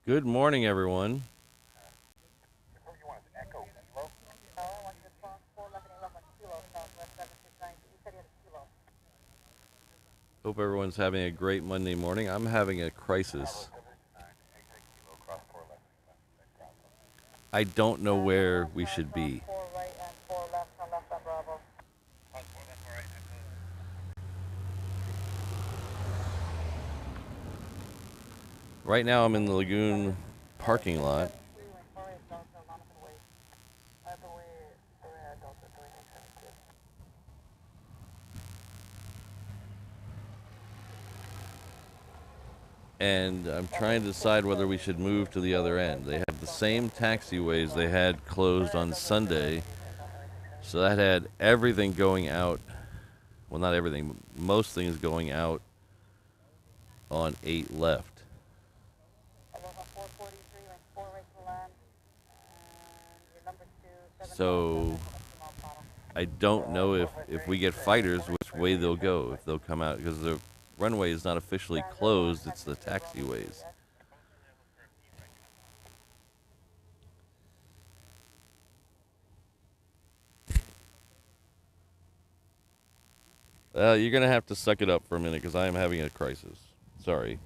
Good morning, everyone. Hope everyone's having a great Monday morning. I'm having a crisis. I don't know where we should be. Right now, I'm in the Lagoon parking lot, and I'm trying to decide whether we should move to the other end. They have the same taxiways they had closed on Sunday, so that had everything going out. Well, not everything, most things going out on 8 left. So I don't know if we get fighters, which way they'll go, if they'll come out, because the runway is not officially closed, it's the taxiways. You're going to have to suck it up for a minute because I am having a crisis. Sorry.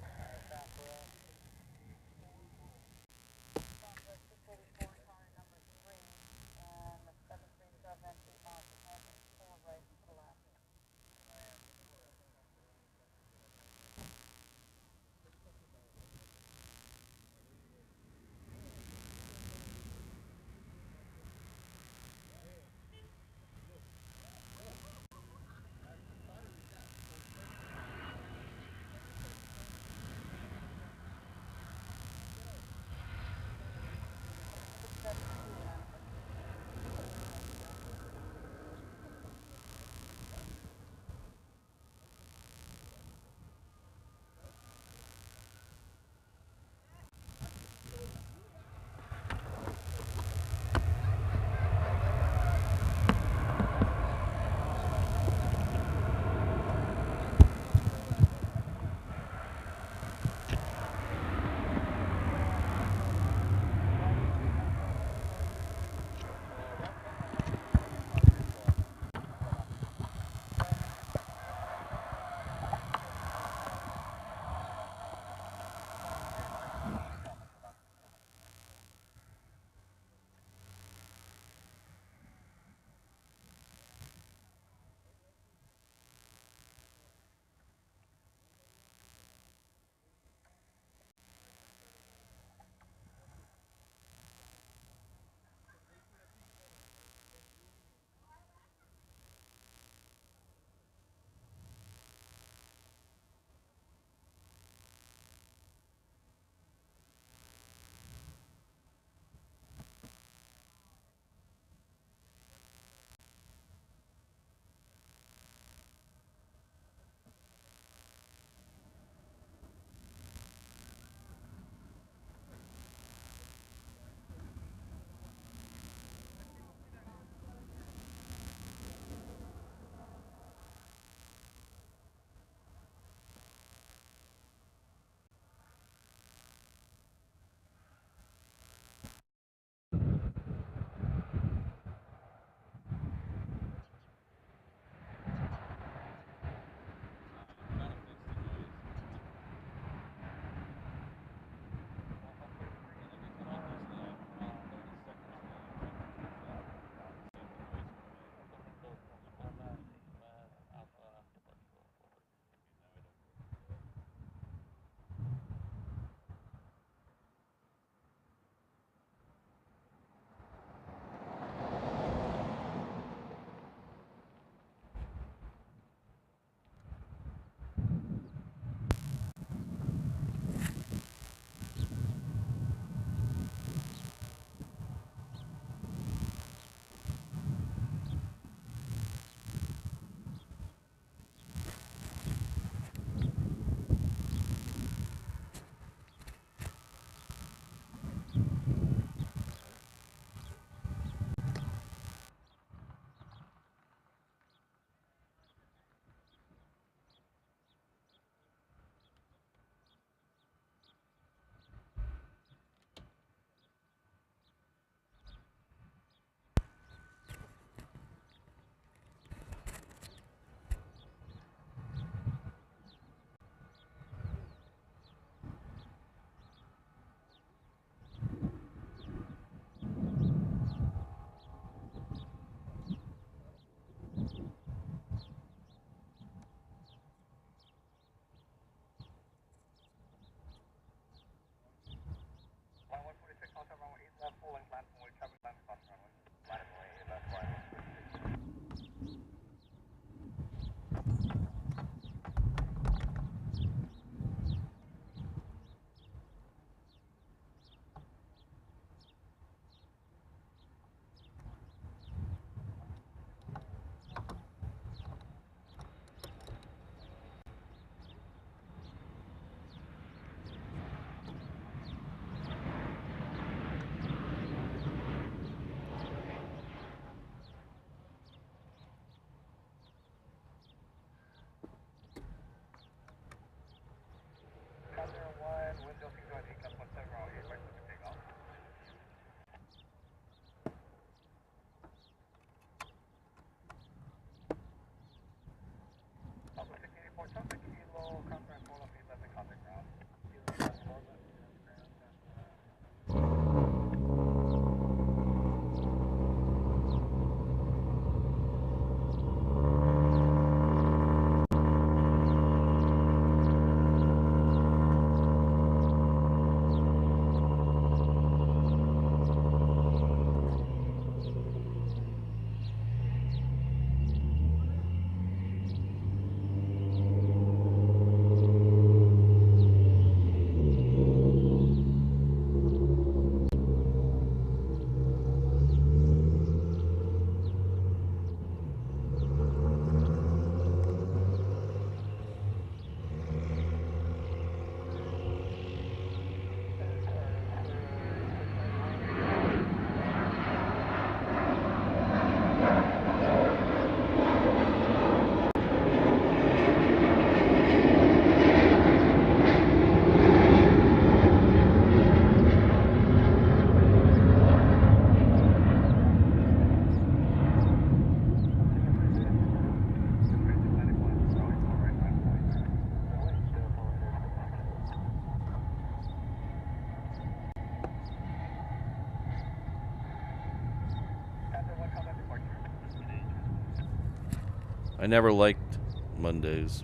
I never liked Mondays.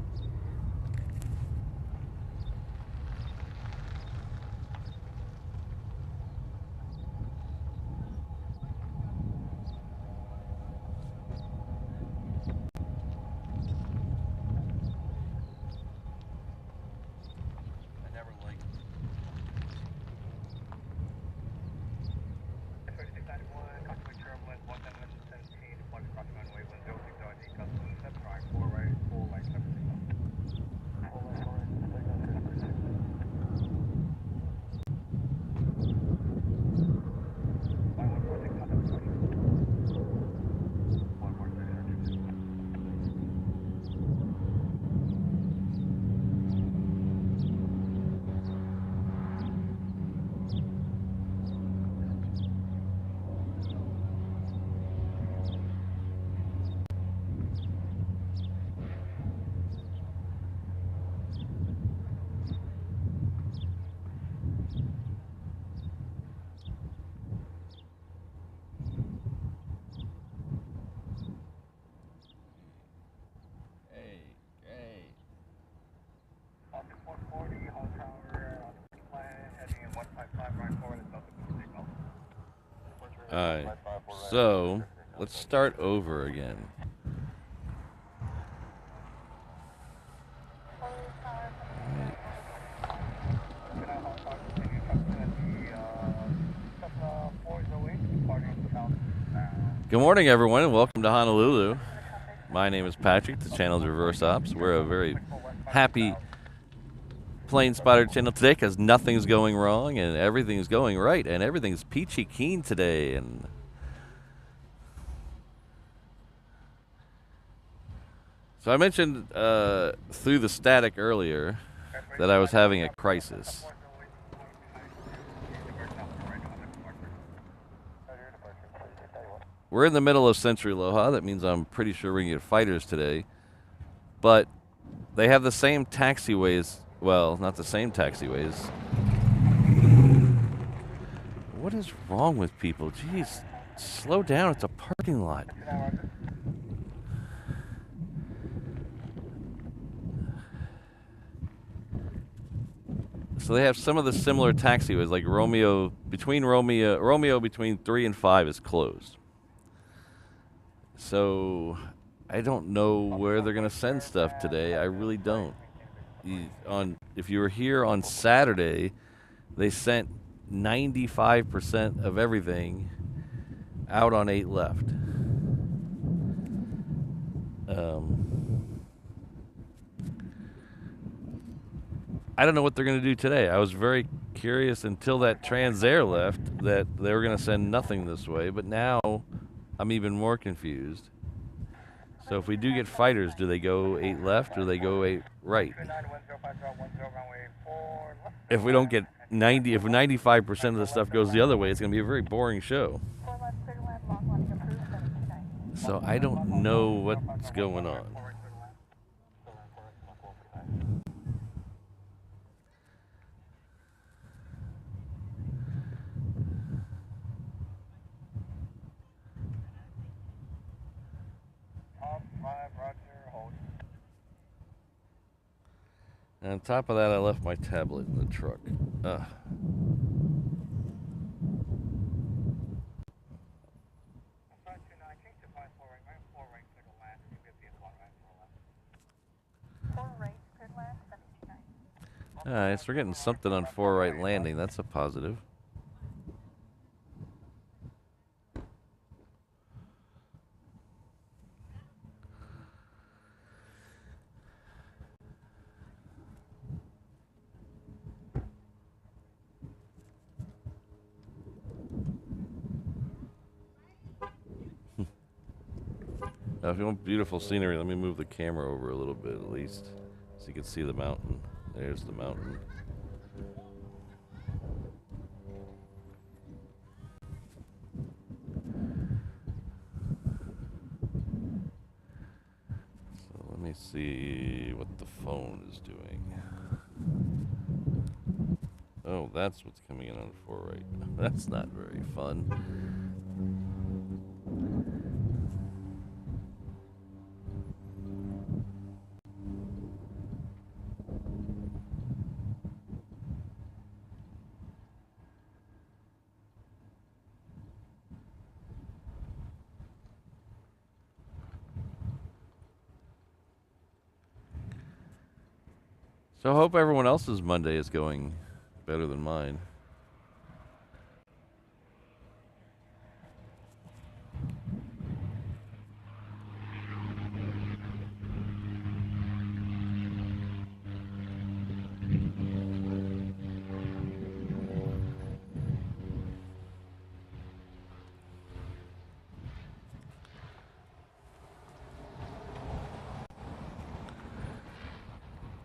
Alright, so let's start over again. Good morning, everyone, and welcome to Honolulu. My name is Patrick. The channel is Reverse Ops. We're a very happy plane spotter channel today because nothing's going wrong and everything's going right and everything's peachy keen today. And so I mentioned through the static earlier that I was having a crisis. We're in the middle of Sentry Aloha. That means I'm pretty sure we can get fighters today. But they have the same taxiways. Well, not the same taxiways. What is wrong with people? Jeez, slow down. It's a parking lot. So they have some of the similar taxiways, like Romeo between 3 and 5 is closed. So I don't know where they're going to send stuff today. I really don't. If you were here on Saturday, they sent 95% of everything out on 8 left. I don't know what they're going to do today. I was very curious until that Transair left that they were going to send nothing this way, but now I'm even more confused. So if we do get fighters, do they go 8 left or do they go 8 right? If we don't get 90, if 95% of the stuff goes the other way, it's going to be a very boring show. So I don't know what's going on. And on top of that, I left my tablet in the truck. Alright, so we're getting something on 4 right landing. That's a positive. Now, if you want beautiful scenery, let me move the camera over a little bit at least, so you can see the mountain. There's the mountain. So let me see what the phone is doing. Oh, that's what's coming in on 4 right. That's not very fun. So I hope everyone else's Monday is going better than mine.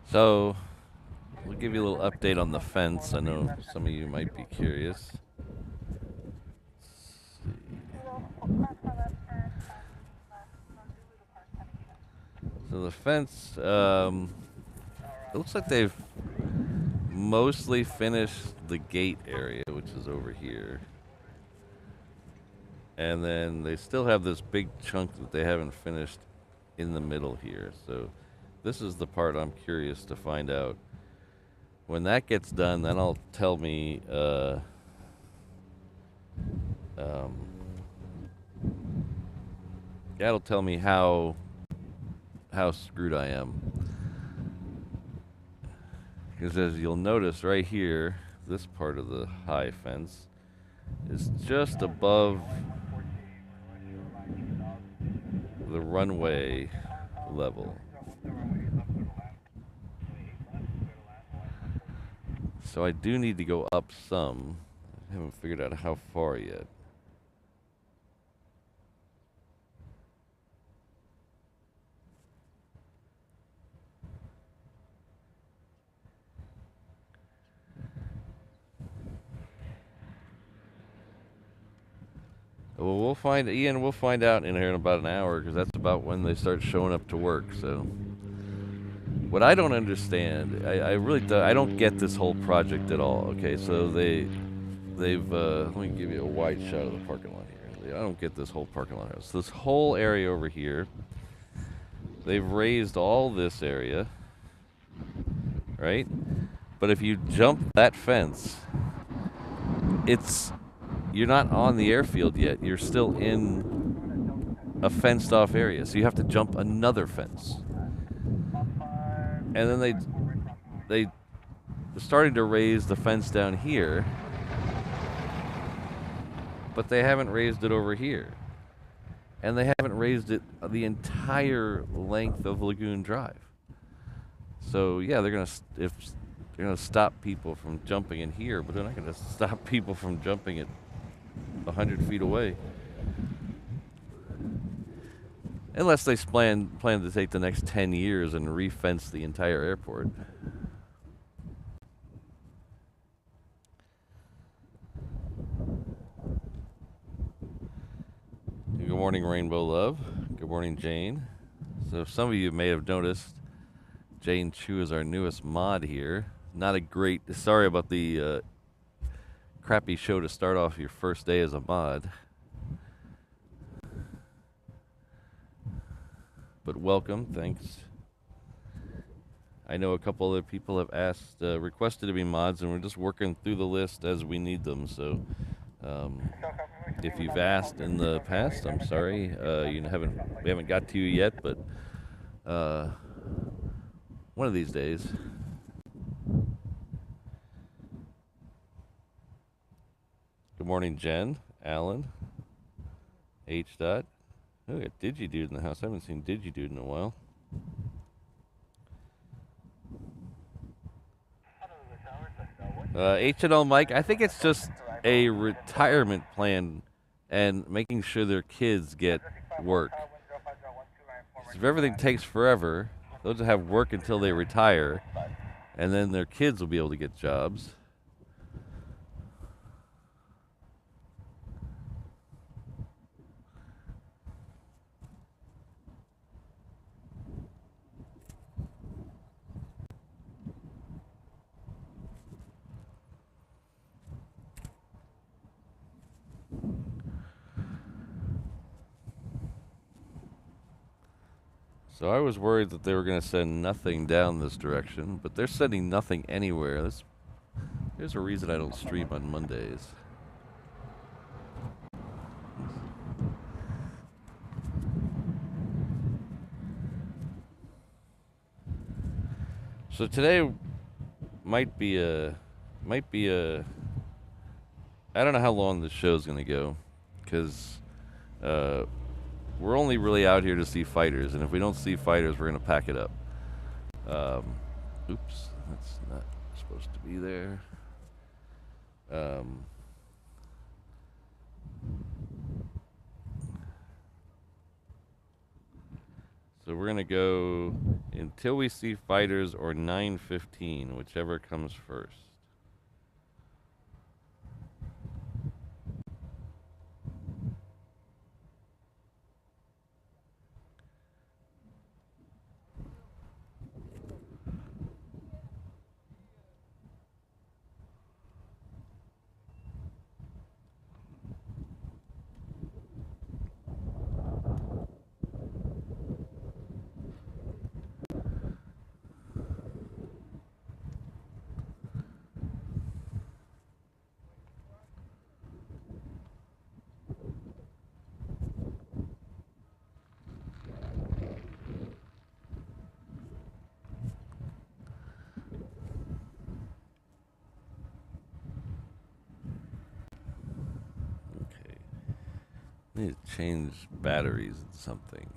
So, we'll give you a little update on the fence. I know some of you might be curious. So the fence, it looks like they've mostly finished the gate area, which is over here. And then they still have this big chunk that they haven't finished in the middle here. So this is the part I'm curious to find out. When that gets done, then I'll tell me, that'll tell me how screwed I am. Because as you'll notice right here, this part of the high fence is just above the runway level. So I do need to go up some. I haven't figured out how far yet. Well, we'll find out in here in about an hour, because that's about when they start showing up to work. So, what I don't understand, I really I don't get this whole project at all. Okay, so they've let me give you a wide shot of the parking lot here. I don't get this whole parking lot. So this whole area over here, they've raised all this area, right? But if you jump that fence, you're not on the airfield yet. You're still in a fenced off area. So you have to jump another fence. And then they're starting to raise the fence down here, but they haven't raised it over here. And they haven't raised it the entire length of Lagoon Drive. So yeah, they're gonna stop people from jumping in here, but they're not gonna stop people from jumping it 100 feet away. Unless they plan to take the next 10 years and re-fence the entire airport. Good morning, Rainbow Love. Good morning, Jane. So some of you may have noticed Jane Chu is our newest mod here. Not a great... Sorry about the crappy show to start off your first day as a mod. But welcome, thanks. I know a couple other people have asked, requested to be mods, and we're just working through the list as we need them. So, if you've asked in the past, I'm sorry, we haven't got to you yet, but one of these days. Good morning, Jen, Alan, H. Dot. Oh, we got DigiDude in the house. I haven't seen DigiDude in a while. HNL Mike, I think it's just a retirement plan and making sure their kids get work. If everything takes forever, they'll just have work until they retire, and then their kids will be able to get jobs. So I was worried that they were going to send nothing down this direction, but they're sending nothing anywhere. There's a reason I don't stream on Mondays. So today might be a, might be a. I don't know how long this show's gonna go, because uh, we're only really out here to see fighters, and if we don't see fighters, we're gonna pack it up. Um, oops, that's not supposed to be there. Um, so we're gonna go until we see fighters or 9:15, whichever comes first. Okay. I need to change batteries and something.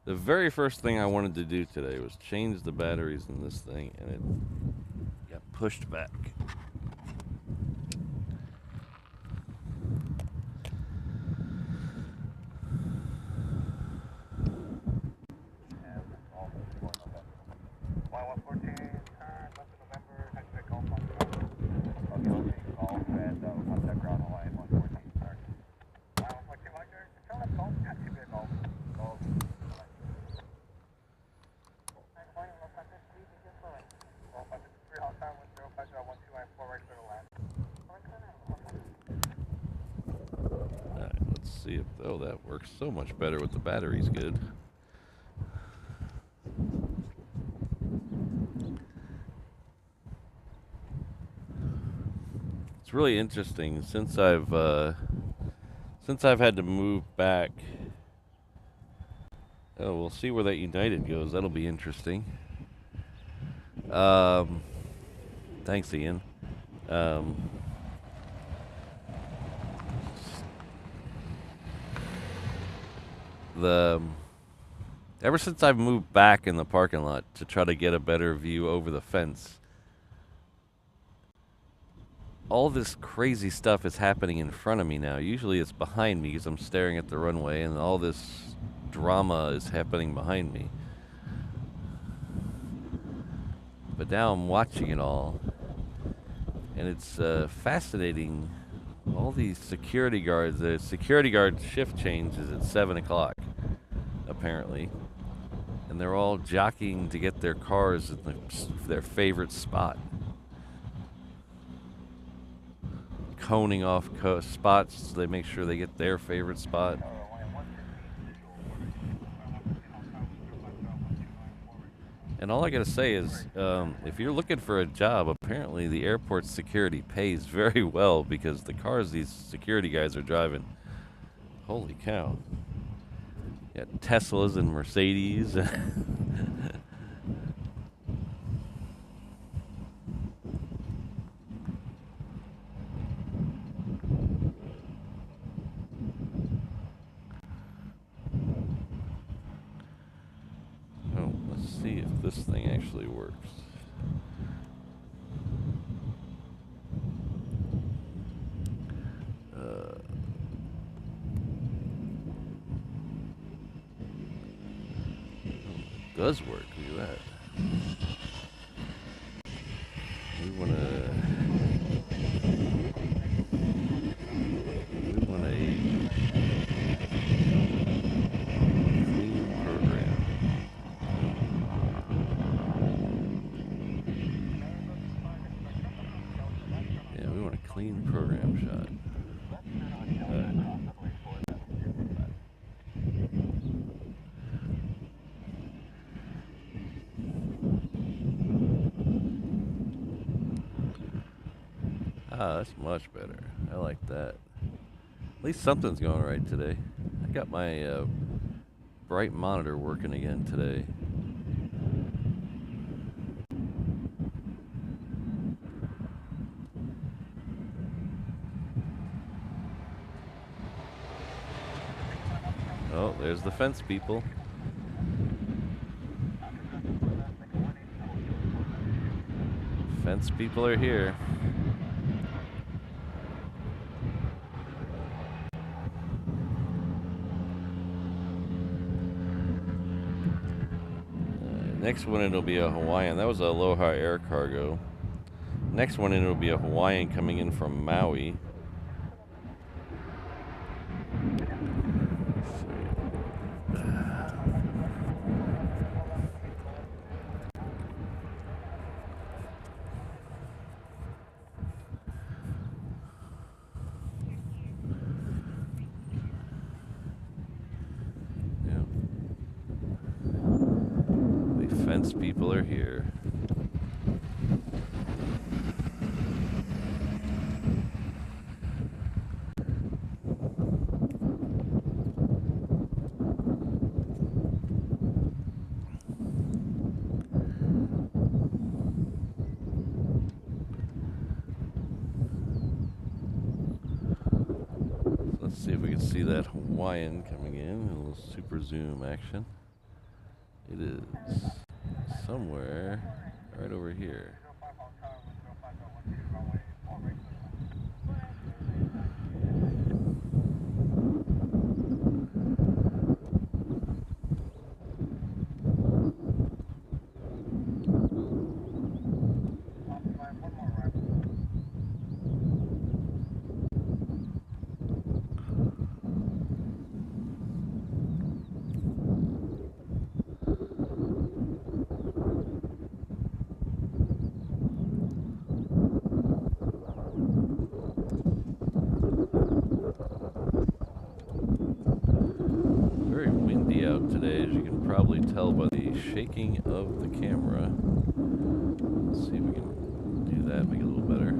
The very first thing I wanted to do today was change the batteries in this thing, and it got pushed back. See if, oh, that works so much better with the batteries good. It's really interesting since I've had to move back. Oh, we'll see where that United goes. That'll be interesting. Thanks, Ian. Ever since I've moved back in the parking lot to try to get a better view over the fence, all this crazy stuff is happening in front of me now. Usually it's behind me because I'm staring at the runway, and all this drama is happening behind me. But now I'm watching it all, and it's fascinating. All these security guards, the security guard shift change is at 7 o'clock, apparently. And they're all jockeying to get their cars in their favorite spot. Coning off spots so they make sure they get their favorite spot. And all I gotta say is, if you're looking for a job, apparently the airport security pays very well, because the cars these security guys are driving, holy cow. You got Teslas and Mercedes. Oh, let's see if this thing actually works. Does work. Look at that. We want a clean program. Yeah, we want a clean program shot. Ah, that's much better. I like that. At least something's going right today. I got my bright monitor working again today. Oh, there's the fence people. Fence people are here. Next one it'll be a Hawaiian. That was a Aloha Air Cargo. Next one it'll be a Hawaiian coming in from Maui. Fence people are here. Let's see if we can see that Hawaiian coming in. A little super zoom action. It is somewhere right over here. Out today, as you can probably tell by the shaking of the camera. Let's see if we can do that, make it a little better.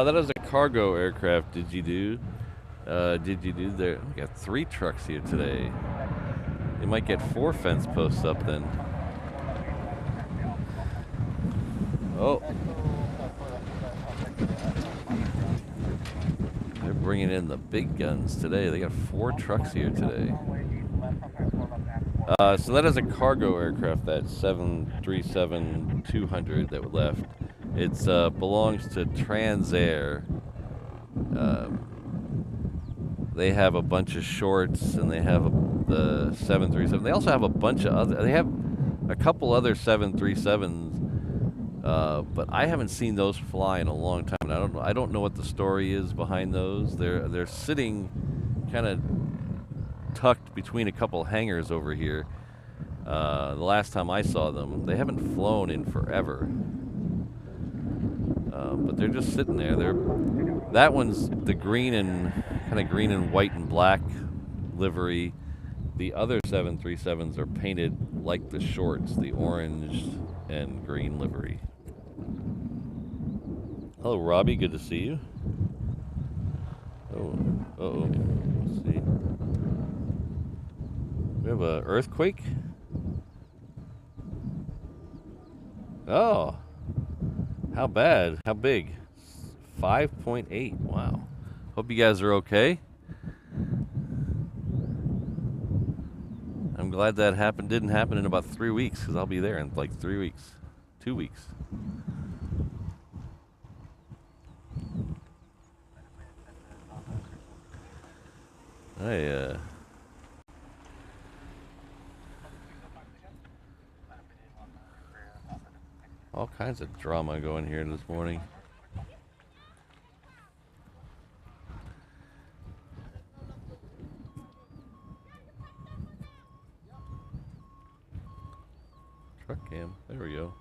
That is a cargo aircraft. Did you do there? We got 3 trucks here today. They might get 4 fence posts up then. Oh. They're bringing in the big guns today. They got 4 trucks here today. So that is a cargo aircraft, that 737-200 that left. It belongs to Transair. They have a bunch of shorts, and they have the 737. They also have a bunch of other. They have a couple other 737s, but I haven't seen those fly in a long time. And I don't know what the story is behind those. They're sitting kind of tucked between a couple hangars over here. The last time I saw them, they haven't flown in forever. But they're just sitting there. That one's the green and white and black livery. The other 737s are painted like the shorts, the orange and green livery. Hello, Robbie. Good to see you. Oh, let's see. We have an earthquake. Oh. How bad? How big? 5.8. Wow. Hope you guys are okay. I'm glad that didn't happen in about 3 weeks, because I'll be there in like 3 weeks. 2 weeks. All kinds of drama going here this morning. Truck cam. There we go.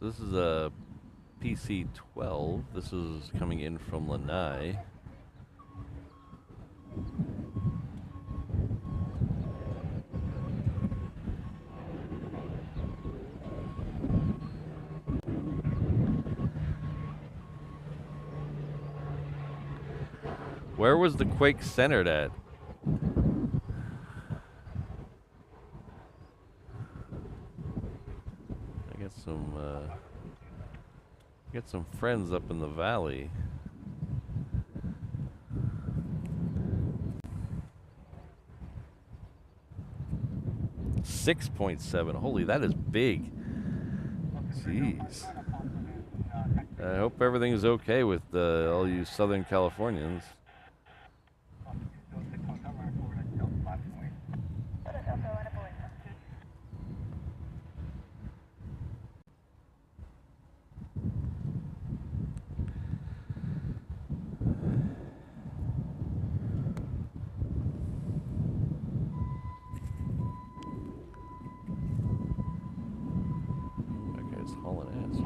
So this is a PC-12. This is coming in from Lanai. Where was the quake centered at? I got some friends up in the valley. .7. Holy, that is big. Jeez. I hope everything's okay with all you Southern Californians. That guy's hauling ass.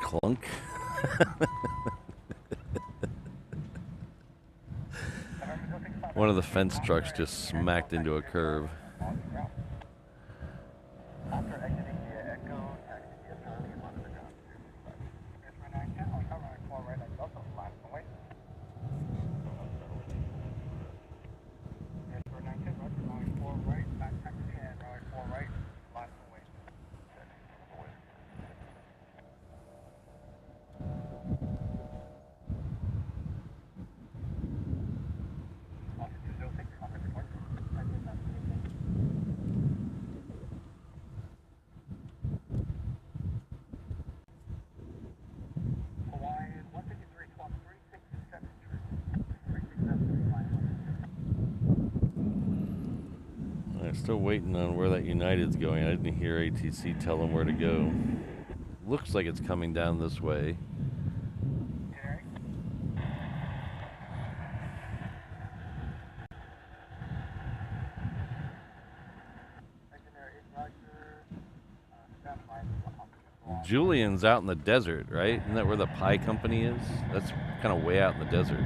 Clunk. One of the fence trucks just smacked into a curve. Still waiting on where that United's going. I didn't hear ATC tell them where to go. Looks like it's coming down this way. Julian's out in the desert, right? Isn't that where the pie company is? That's kind of way out in the desert.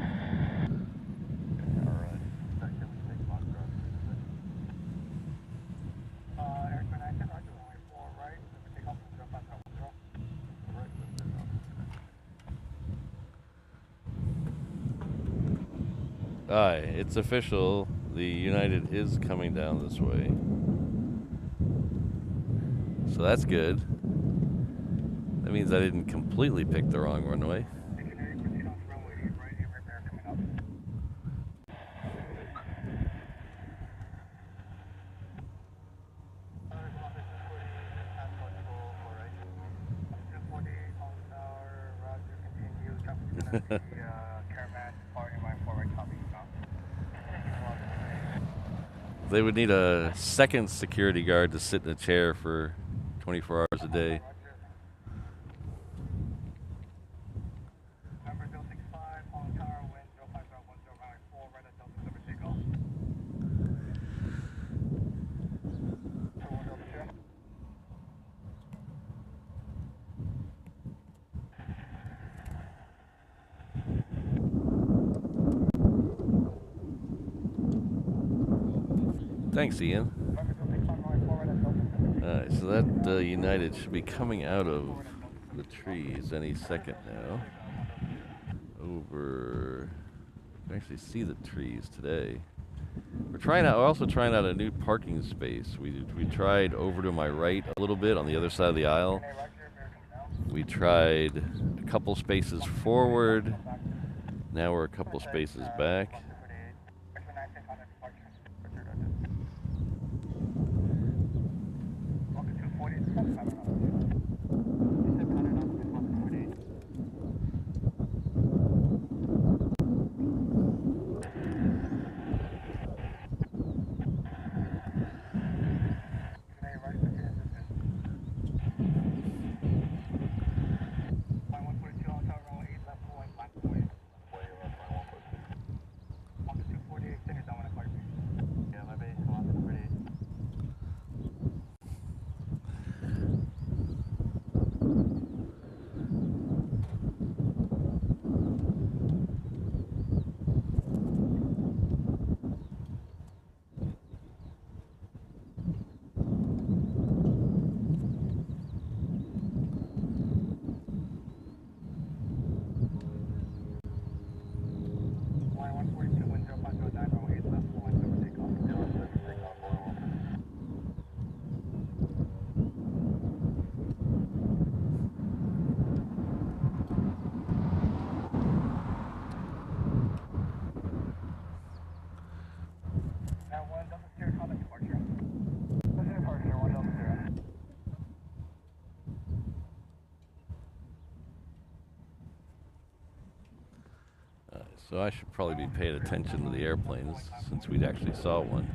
It's official. The United is coming down this way. So that's good. That means I didn't completely pick the wrong runway. They would need a second security guard to sit in a chair for 24 hours a day. Thanks, Ian. Alright, so that United should be coming out of the trees any second now. Over... I can actually see the trees today. We're also trying out a new parking space. We tried over to my right a little bit on the other side of the aisle. We tried a couple spaces forward. Now we're a couple spaces back. So I should probably be paying attention to the airplanes since we actually saw one.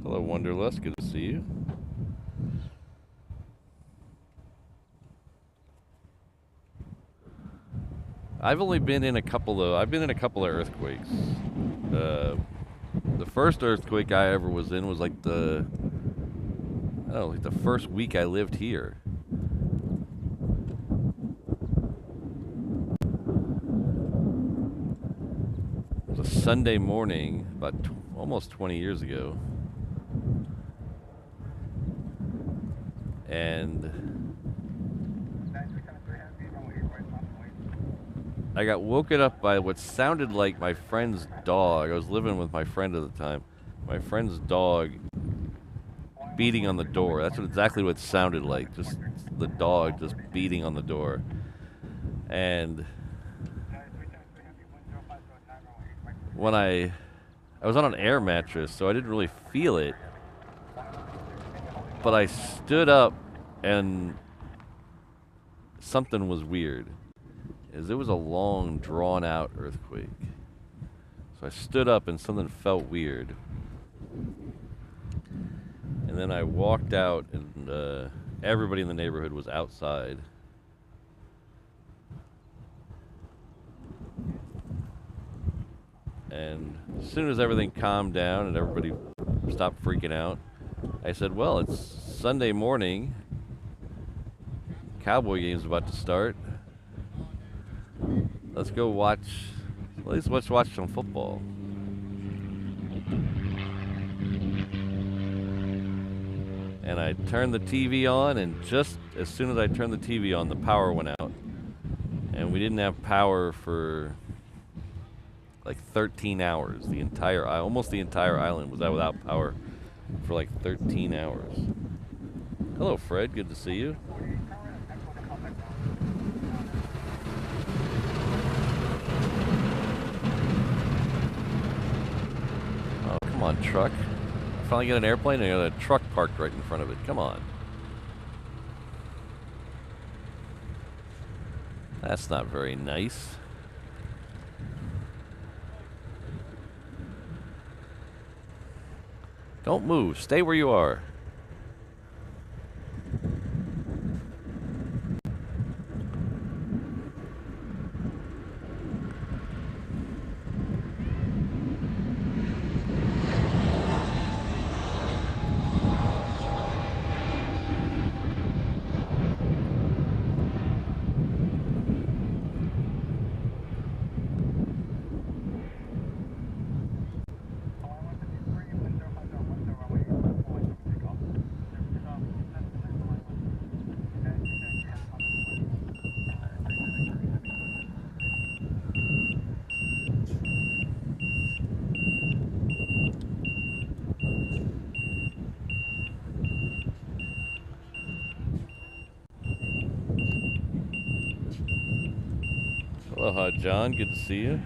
Hello, Wanderlust. Good to see you. I've been in a couple of earthquakes. The first earthquake I ever was in was like the first week I lived here. It was a Sunday morning, about almost 20 years ago. And I got woken up by what sounded like my friend's dog. I was living with my friend at the time. My friend's dog beating on the door. That's exactly what it sounded like. Just the dog just beating on the door. And when I was on an air mattress, so I didn't really feel it. But I stood up and something was weird. It was a long, drawn-out earthquake. So I stood up and something felt weird. And then I walked out and everybody in the neighborhood was outside. And as soon as everything calmed down and everybody stopped freaking out, I said, well, it's Sunday morning. Cowboy game's about to start. Let's go watch, let's watch some football. And I turned the TV on, and just as soon as I turned the TV on, the power went out. And we didn't have power for like 13 hours. Almost the entire island was out without power for like 13 hours. Hello, Fred. Good to see you. Oh, come on, truck. I finally get an airplane and I got a truck parked right in front of it. Come on. That's not very nice. Don't move. Stay where you are. John. Good to see you.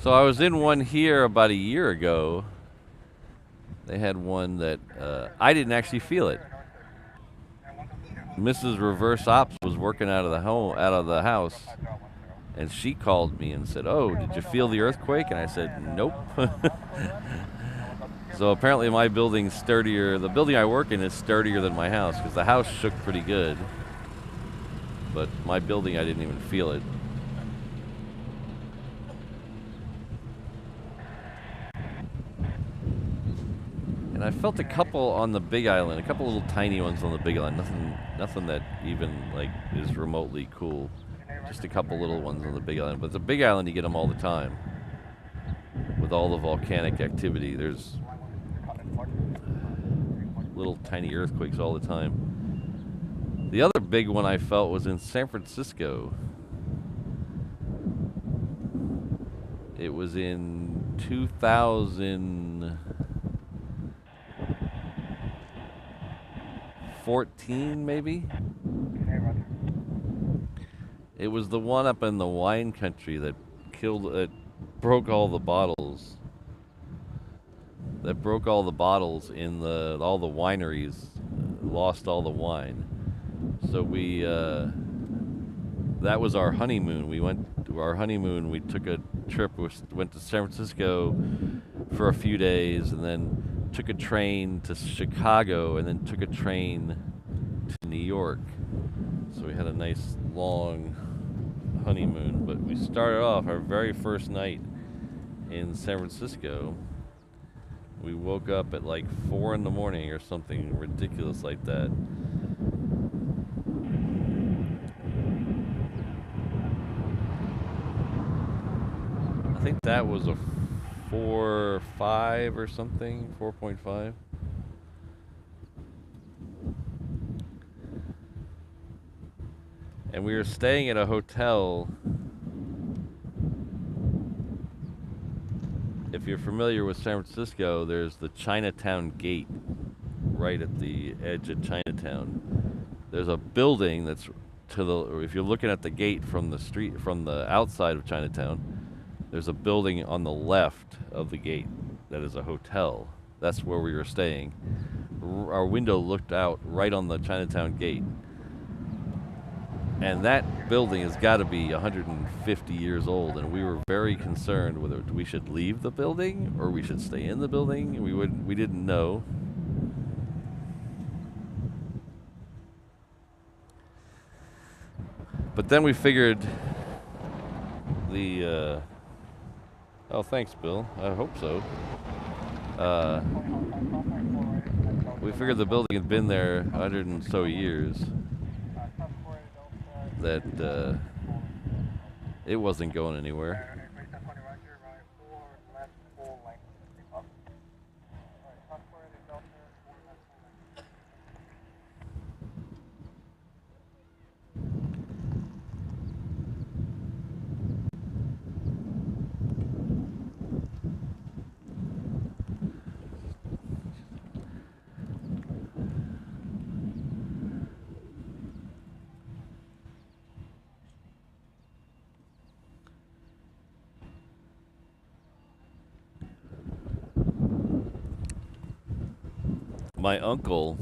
So I was in one here about a year ago. They had one that I didn't actually feel it. Mrs. Reverse Ops was working out of the house, and she called me and said, "Oh, did you feel the earthquake?" And I said, "Nope." So apparently my building's sturdier. The building I work in is sturdier than my house because the house shook pretty good. But my building, I didn't even feel it. And I felt a couple on the Big Island, a couple little tiny ones on the Big Island. Nothing that even like is remotely cool. Just a couple little ones on the Big Island. But the Big Island, you get them all the time. With all the volcanic activity, there's little tiny earthquakes all the time. The other big one I felt was in San Francisco. It was in 2014, maybe? It was the one up in the wine country that broke all the bottles. That broke all the bottles in all the wineries, lost all the wine. So that was our honeymoon. We went to our honeymoon. We took a trip. Went to San Francisco for a few days, and then took a train to Chicago, and then took a train to New York. So we had a nice long honeymoon. But we started off our very first night in San Francisco. We woke up at like 4 in the morning or something ridiculous like that. I think that was a 4.5 or something, 4.5. And we were staying at a hotel. If you're familiar with San Francisco, there's the Chinatown Gate right at the edge of Chinatown. There's a building that's if you're looking at the gate from the street, from the outside of Chinatown, there's a building on the left of the gate that is a hotel. That's where we were staying. Our window looked out right on the Chinatown Gate. And that building has got to be 150 years old, and we were very concerned whether we should leave the building or we should stay in the building. We didn't know. But then we figured oh, thanks, Bill. I hope so. We figured the building had been there 100 and so years. That it wasn't going anywhere. My uncle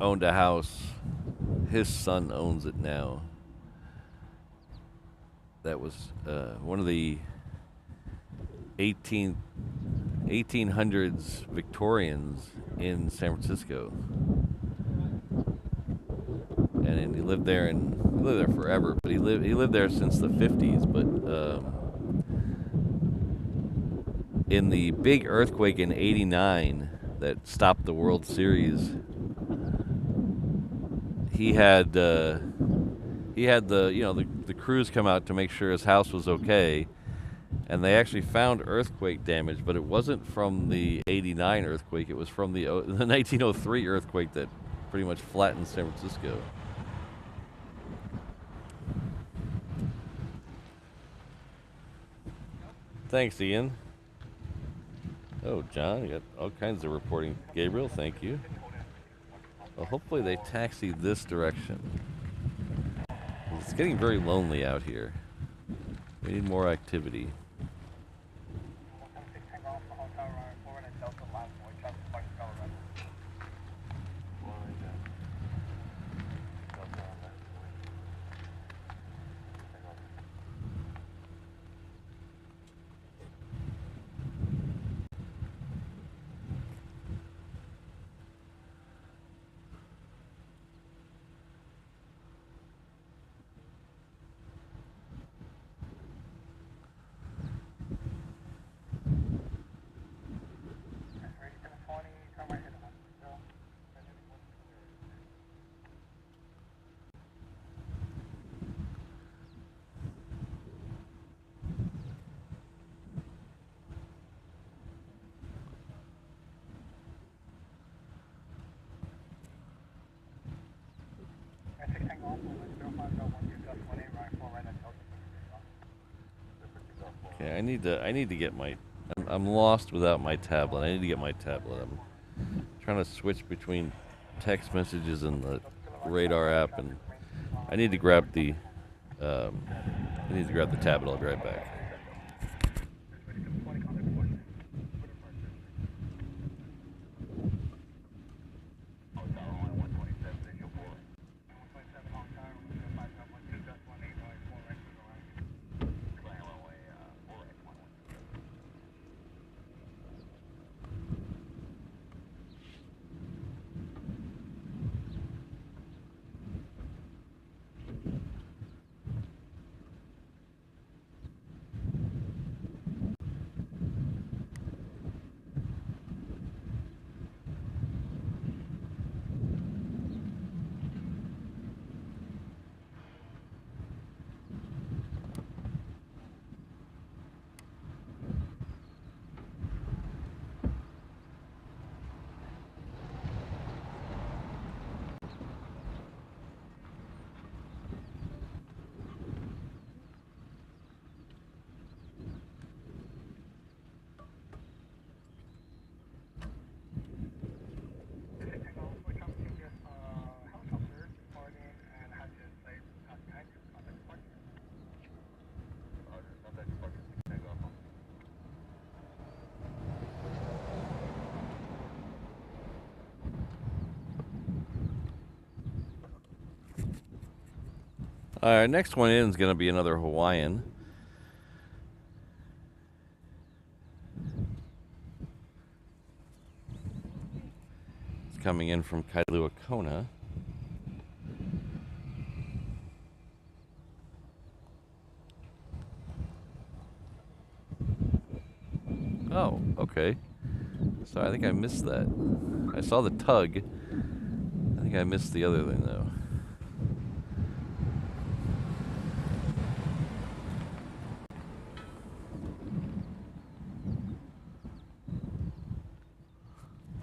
owned a house. His son owns it now. That was one of the 1800s Victorians in San Francisco. And he lived there forever, but he lived there since the 50s, but in the big earthquake in '89 that stopped the World Series, he had the crews come out to make sure his house was okay, and they actually found earthquake damage, but it wasn't from the '89 earthquake. It was from the 1903 earthquake that pretty much flattened San Francisco. Thanks, Ian. Oh, John, you got all kinds of reporting. Gabriel, thank you. Well, hopefully they taxi this direction. It's getting very lonely out here. We need more activity. Okay, I need to get my. I'm lost without my tablet. I need to get my tablet. I'm trying to switch between text messages and the radar app, and I need to grab the. I need to grab the tablet. I'll be right back. All right, next one in is going to be another Hawaiian. It's coming in from Kailua Kona. Oh, okay. Sorry, I think I missed that. I saw the tug. I think I missed the other thing, though.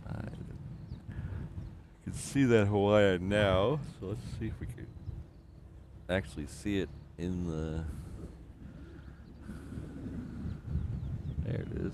I can see that Hawaiian now, so let's see if we can actually see it in the... There it is.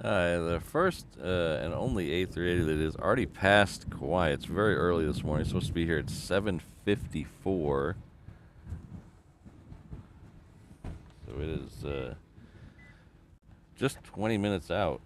The first and only A380 that is already past Kauai. It's very early this morning. It's supposed to be here at 7:54. So it is just 20 minutes out.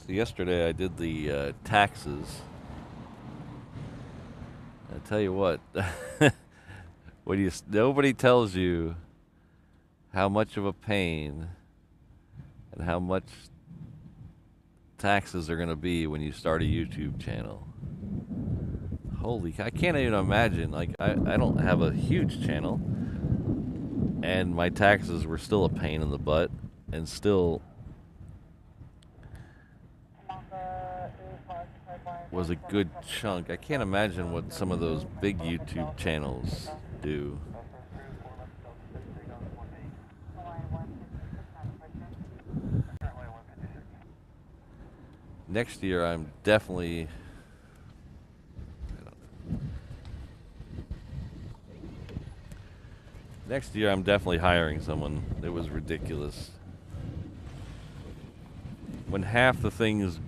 So yesterday I did the taxes. I tell you what, when nobody tells you how much of a pain and how much taxes are going to be when you start a YouTube channel. Holy, I can't even imagine. Like, I don't have a huge channel, and my taxes were still a pain in the butt, and still was a good chunk. I can't imagine what some of those big YouTube channels do. Next year, I'm definitely... Next year, I'm definitely hiring someone. It was ridiculous. When half the things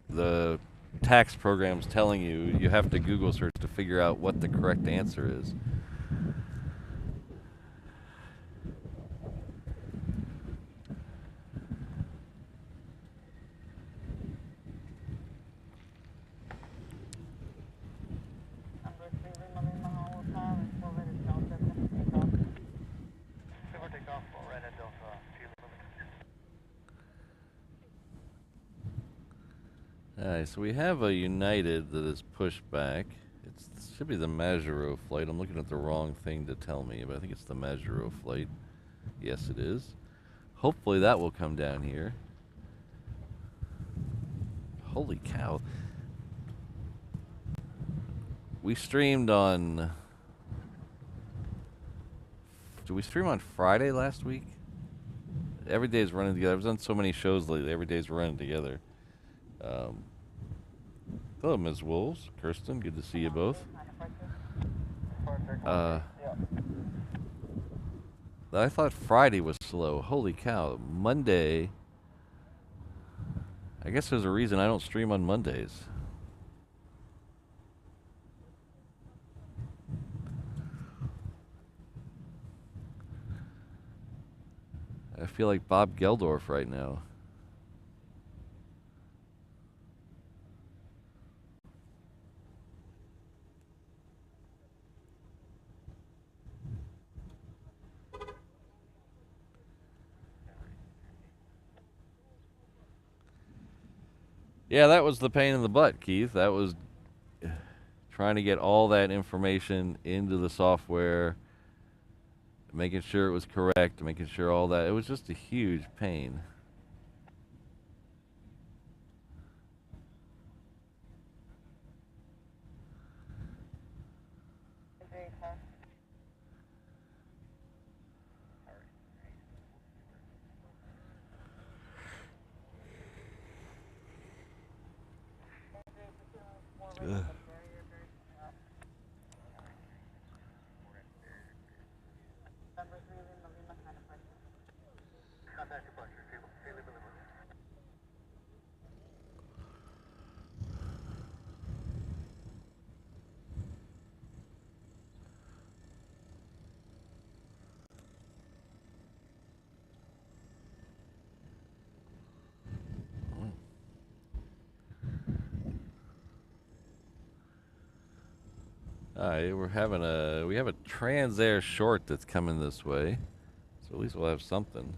the tax program's telling you, you have to Google search to figure out what the correct answer is. Alright, so we have a United that is pushed back. It should be the Majuro flight. I'm looking at the wrong thing to tell me, but I think it's the Majuro flight. Yes, it is. Hopefully that will come down here. Holy cow. We streamed on... Did we stream on Friday last week? Every day's running together. I've done so many shows lately. Every day's running together. Hello, Ms. Wolves. Kirsten, good to see you both. I thought Friday was slow. Holy cow. Monday... I guess there's a reason I don't stream on Mondays. I feel like Bob Geldorf right now. Yeah, that was the pain in the butt, Keith. That was trying to get all that information into the software, making sure it was correct, making sure all that. It was just a huge pain. Ugh. Alright, we have a Transair short that's coming this way. So at least we'll have something.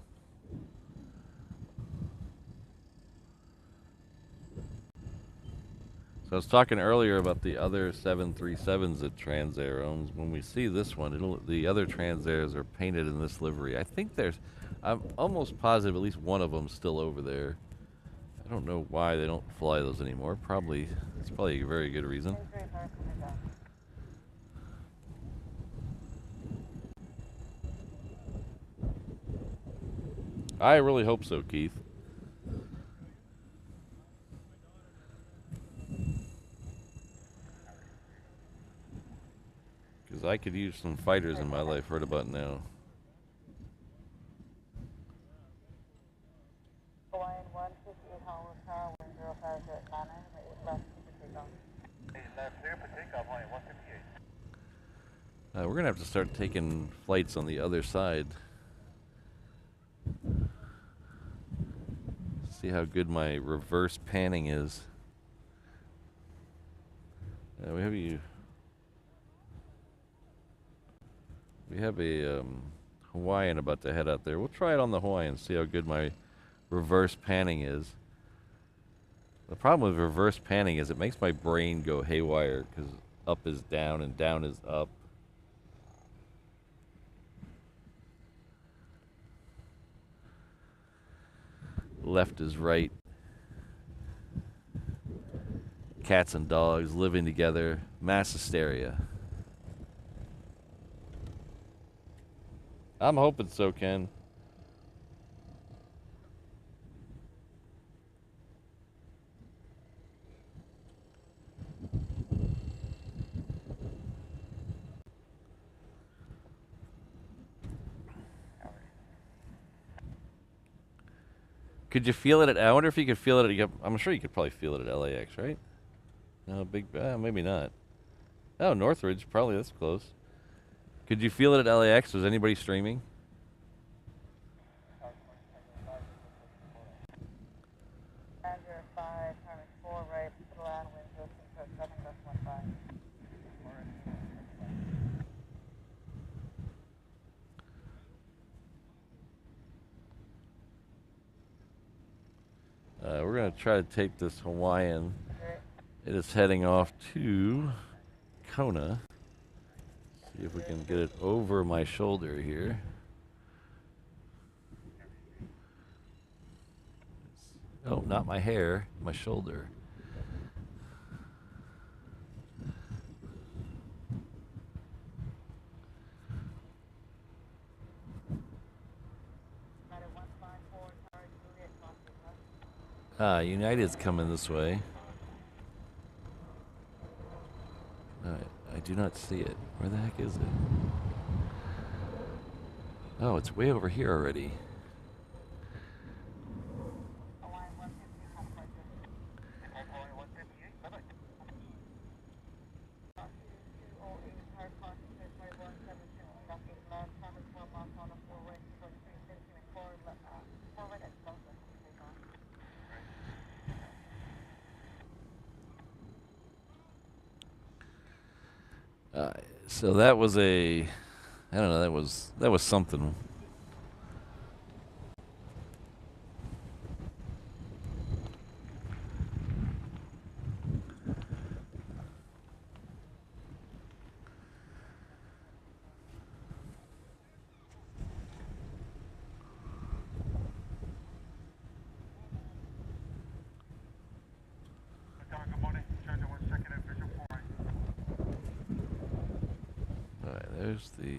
So I was talking earlier about the other 737s that Transair owns. When we see this one, the other Transairs are painted in this livery. I'm almost positive at least one of them's still over there. I don't know why they don't fly those anymore. It's probably a very good reason. I really hope so, Keith. Because I could use some fighters in my life right about now. Hawaiian 158 Honolulu Tower, wind 050 at 9, 8 left, takeoff. 8 left, clear for takeoff, Hawaiian 158. We're going to have to start taking flights on the other side. See how good my reverse panning is. We have a Hawaiian about to head out there. We'll try it on the Hawaiian, see how good my reverse panning is. The problem with reverse panning is it makes my brain go haywire because up is down and down is up. Left is right. Cats and dogs living together. Mass hysteria. I'm hoping so, Ken. Could you feel it I wonder if you could feel it I'm sure you could probably feel it at LAX, right? No, maybe not. Oh, Northridge, probably that's close. Could you feel it at LAX? Was anybody streaming? Azure 5, turn 4 right, put around wind 067, left 15. We're going to try to take this Hawaiian. It is heading off to Kona. See if we can get it over my shoulder here. Oh, not my hair, my shoulder. United's coming this way. I do not see it. Where the heck is it? Oh, it's way over here already. So that was I don't know, that was something. There's the...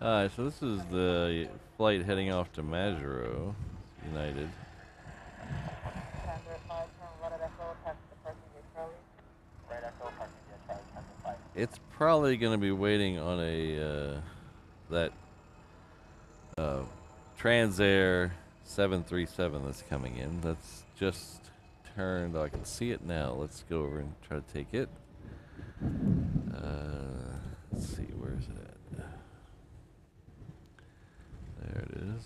Alright, so this is the flight heading off to Majuro, United. Transit 5, turn right at Echo, taxi to parking gate Charlie. Right Echo, parking gate Charlie, transit 5. It's probably going to be waiting on a that Transair 737 that's coming in. That's just turned. Oh, I can see it now. Let's go over and try to take it. Let's see, where is it at? There it is.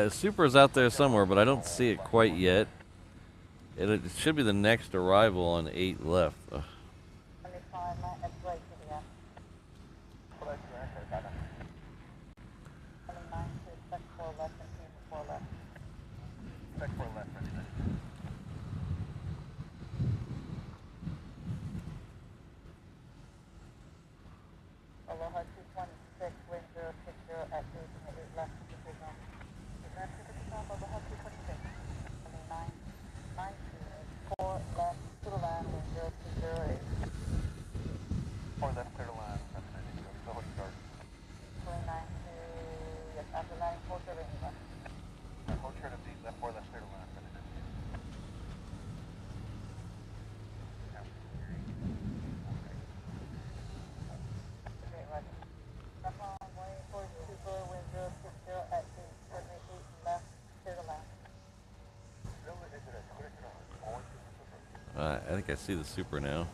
Super's out there somewhere, but I don't see it quite yet. It should be the next arrival on 8 left. Ugh. Aloha 226, wind 060 at 8 left, Pacific Zone. Advance Pacific South, Aloha 226. 4 left, to the land, wind 0208. 4 left, clear to land, so hold start. 29 to, yes, after landing, hold short of left. Hold short of the left, 4 left, clear to land. I think I see the Super now.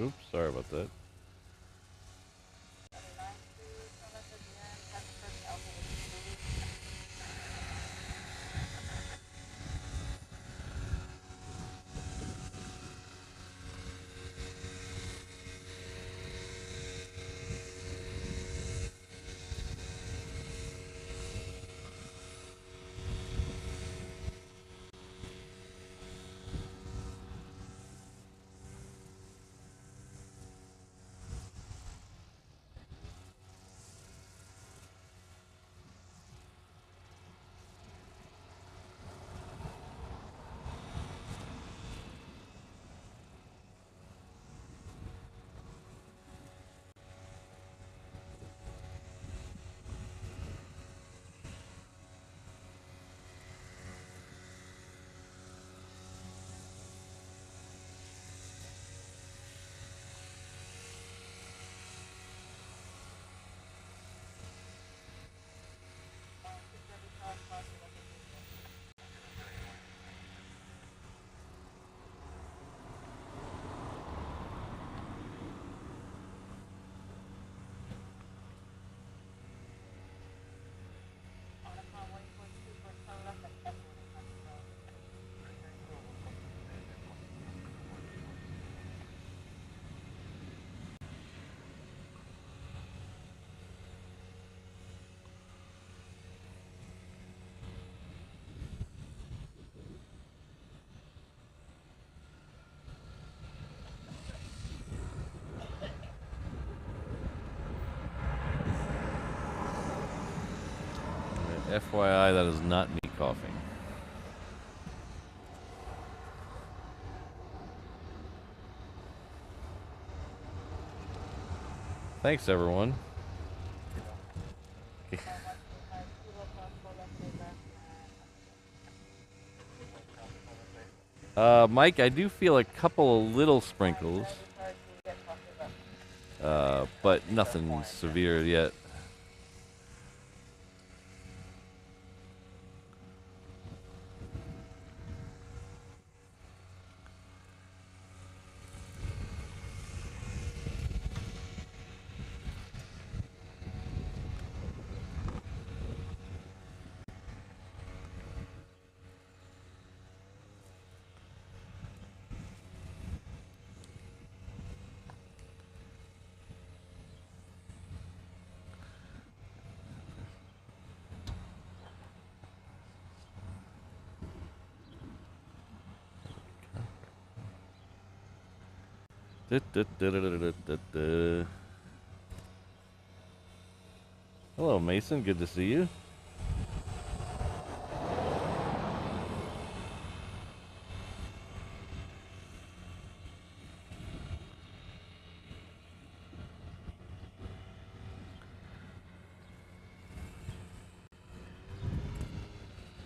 Oops, sorry about that. FYI, that is not me coughing. Thanks, everyone. Mike, I do feel a couple of little sprinkles, but nothing severe yet. Hello, Mason. Good to see you.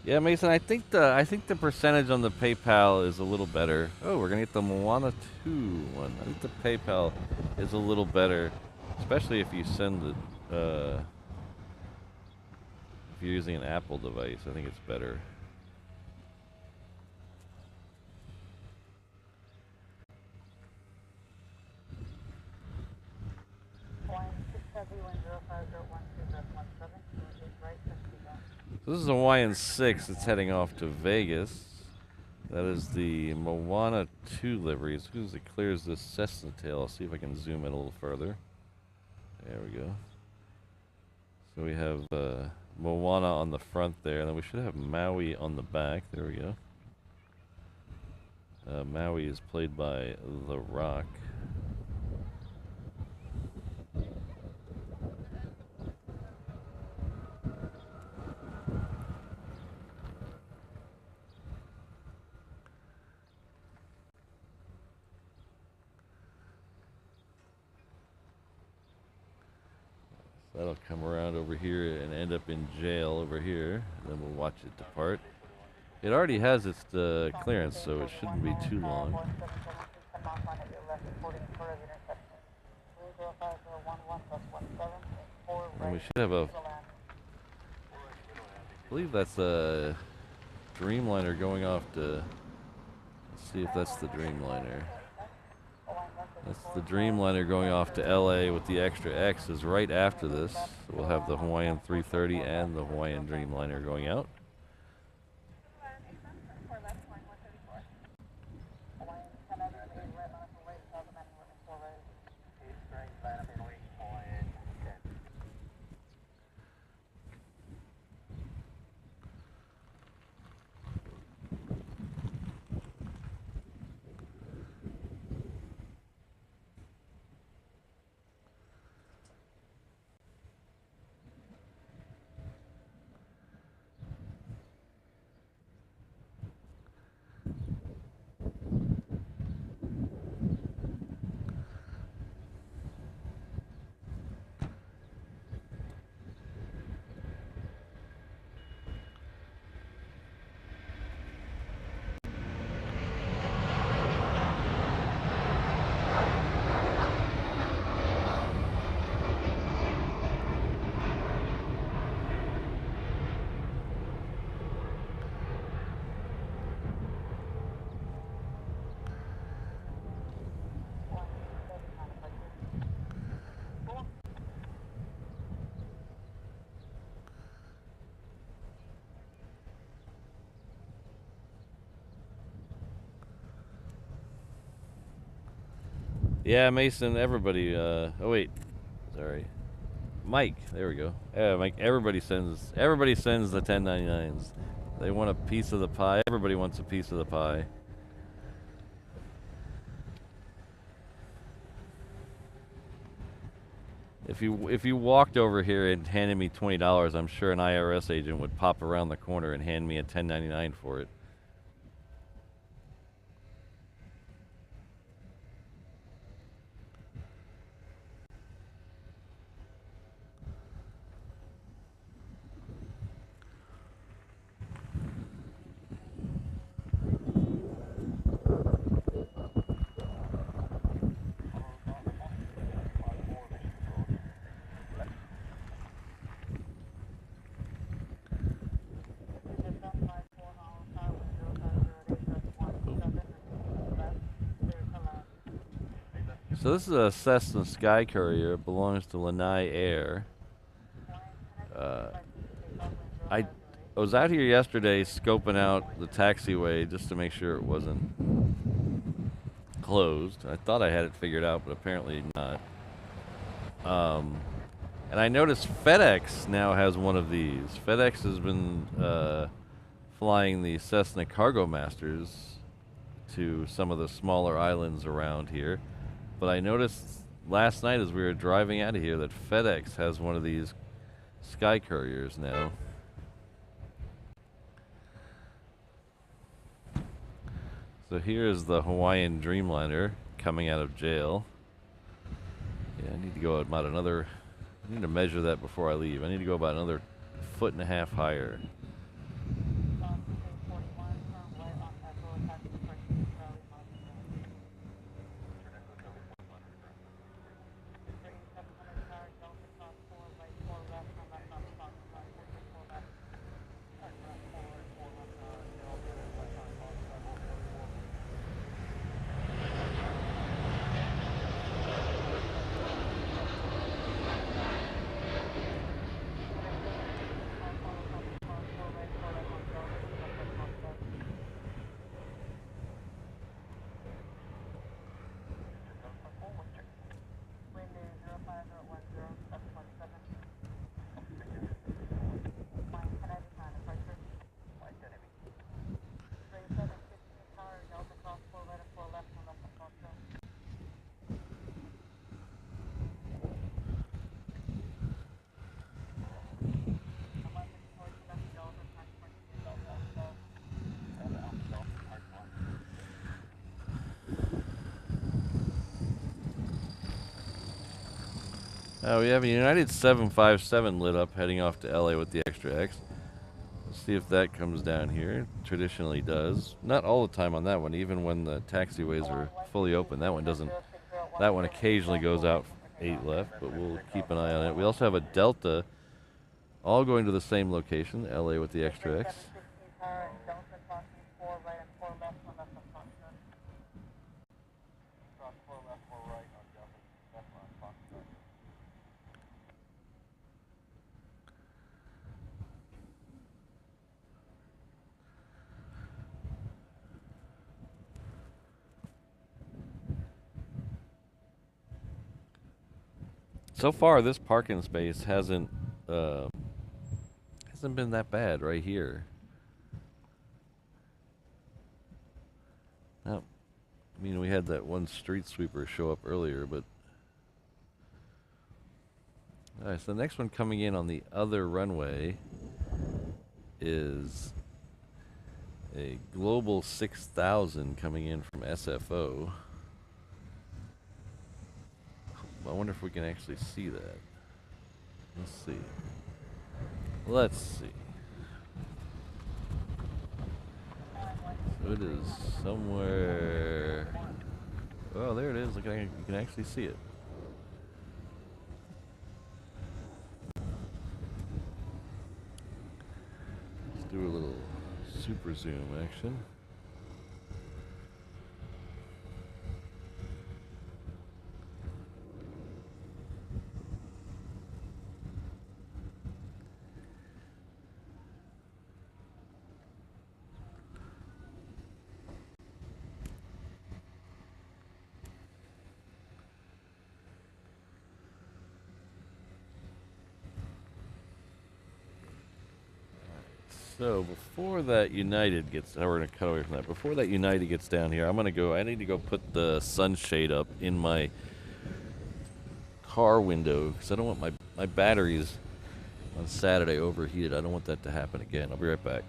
Yeah, Mason. I think the percentage on the PayPal is a little better. Oh, we're gonna get the Moana 2 one. I think the PayPal is a little better, especially if you send it. If you're using an Apple device, I think it's better. So this is a Hawaiian 6. It's heading off to Vegas. That is the Moana 2 livery. As soon as it clears this Cessna tail, I'll see if I can zoom in a little further. There we go. So we have Moana on the front there, and then we should have Maui on the back. There we go. Maui is played by The Rock. That'll come around over here and end up in jail over here. And then we'll watch it depart. It already has its clearance, so it shouldn't be too long. And we should have a... I believe that's a Dreamliner going off to... Let's see if that's the Dreamliner. That's the Dreamliner going off to LA with the extra X is right after this. So we'll have the Hawaiian 330 and the Hawaiian Dreamliner going out. Yeah, Mason, everybody, oh wait, sorry. Mike, there we go. Yeah, Mike, everybody sends the 1099s. They want a piece of the pie. Everybody wants a piece of the pie. If you walked over here and handed me $20, I'm sure an IRS agent would pop around the corner and hand me a 1099 for it. So this is a Cessna Sky Courier. It belongs to Lanai Air. I was out here yesterday scoping out the taxiway just to make sure it wasn't closed. I thought I had it figured out, but apparently not. And I noticed FedEx now has one of these. FedEx has been flying the Cessna Cargo Masters to some of the smaller islands around here. But I noticed last night as we were driving out of here that FedEx has one of these Sky Couriers now. So here is the Hawaiian Dreamliner coming out of jail. Yeah, I need to go about another, I need to measure that before I leave. I need to go about another 1.5 feet higher. We have a United 757 lit up heading off to LA with the extra X. Let's see if that comes down here. Traditionally does. Not all the time on that one, even when the taxiways are fully open. That one doesn't. That one occasionally goes out 8 left, but we'll keep an eye on it. We also have a Delta, all going to the same location, LA with the extra X. So far, this parking space hasn't been that bad right here. Oh, I mean, we had that one street sweeper show up earlier, but all right. So the next one coming in on the other runway is a Global 6000 coming in from SFO. I wonder if we can actually see that. Let's see. Let's see. So it is somewhere. Oh, there it is. Look, you can actually see it. Let's do a little super zoom action. So before that United gets, we're gonna cut away from that. Before that United gets down here, I'm gonna go. I need to go put the sunshade up in my car window because I don't want my batteries on Saturday overheated. I don't want that to happen again. I'll be right back.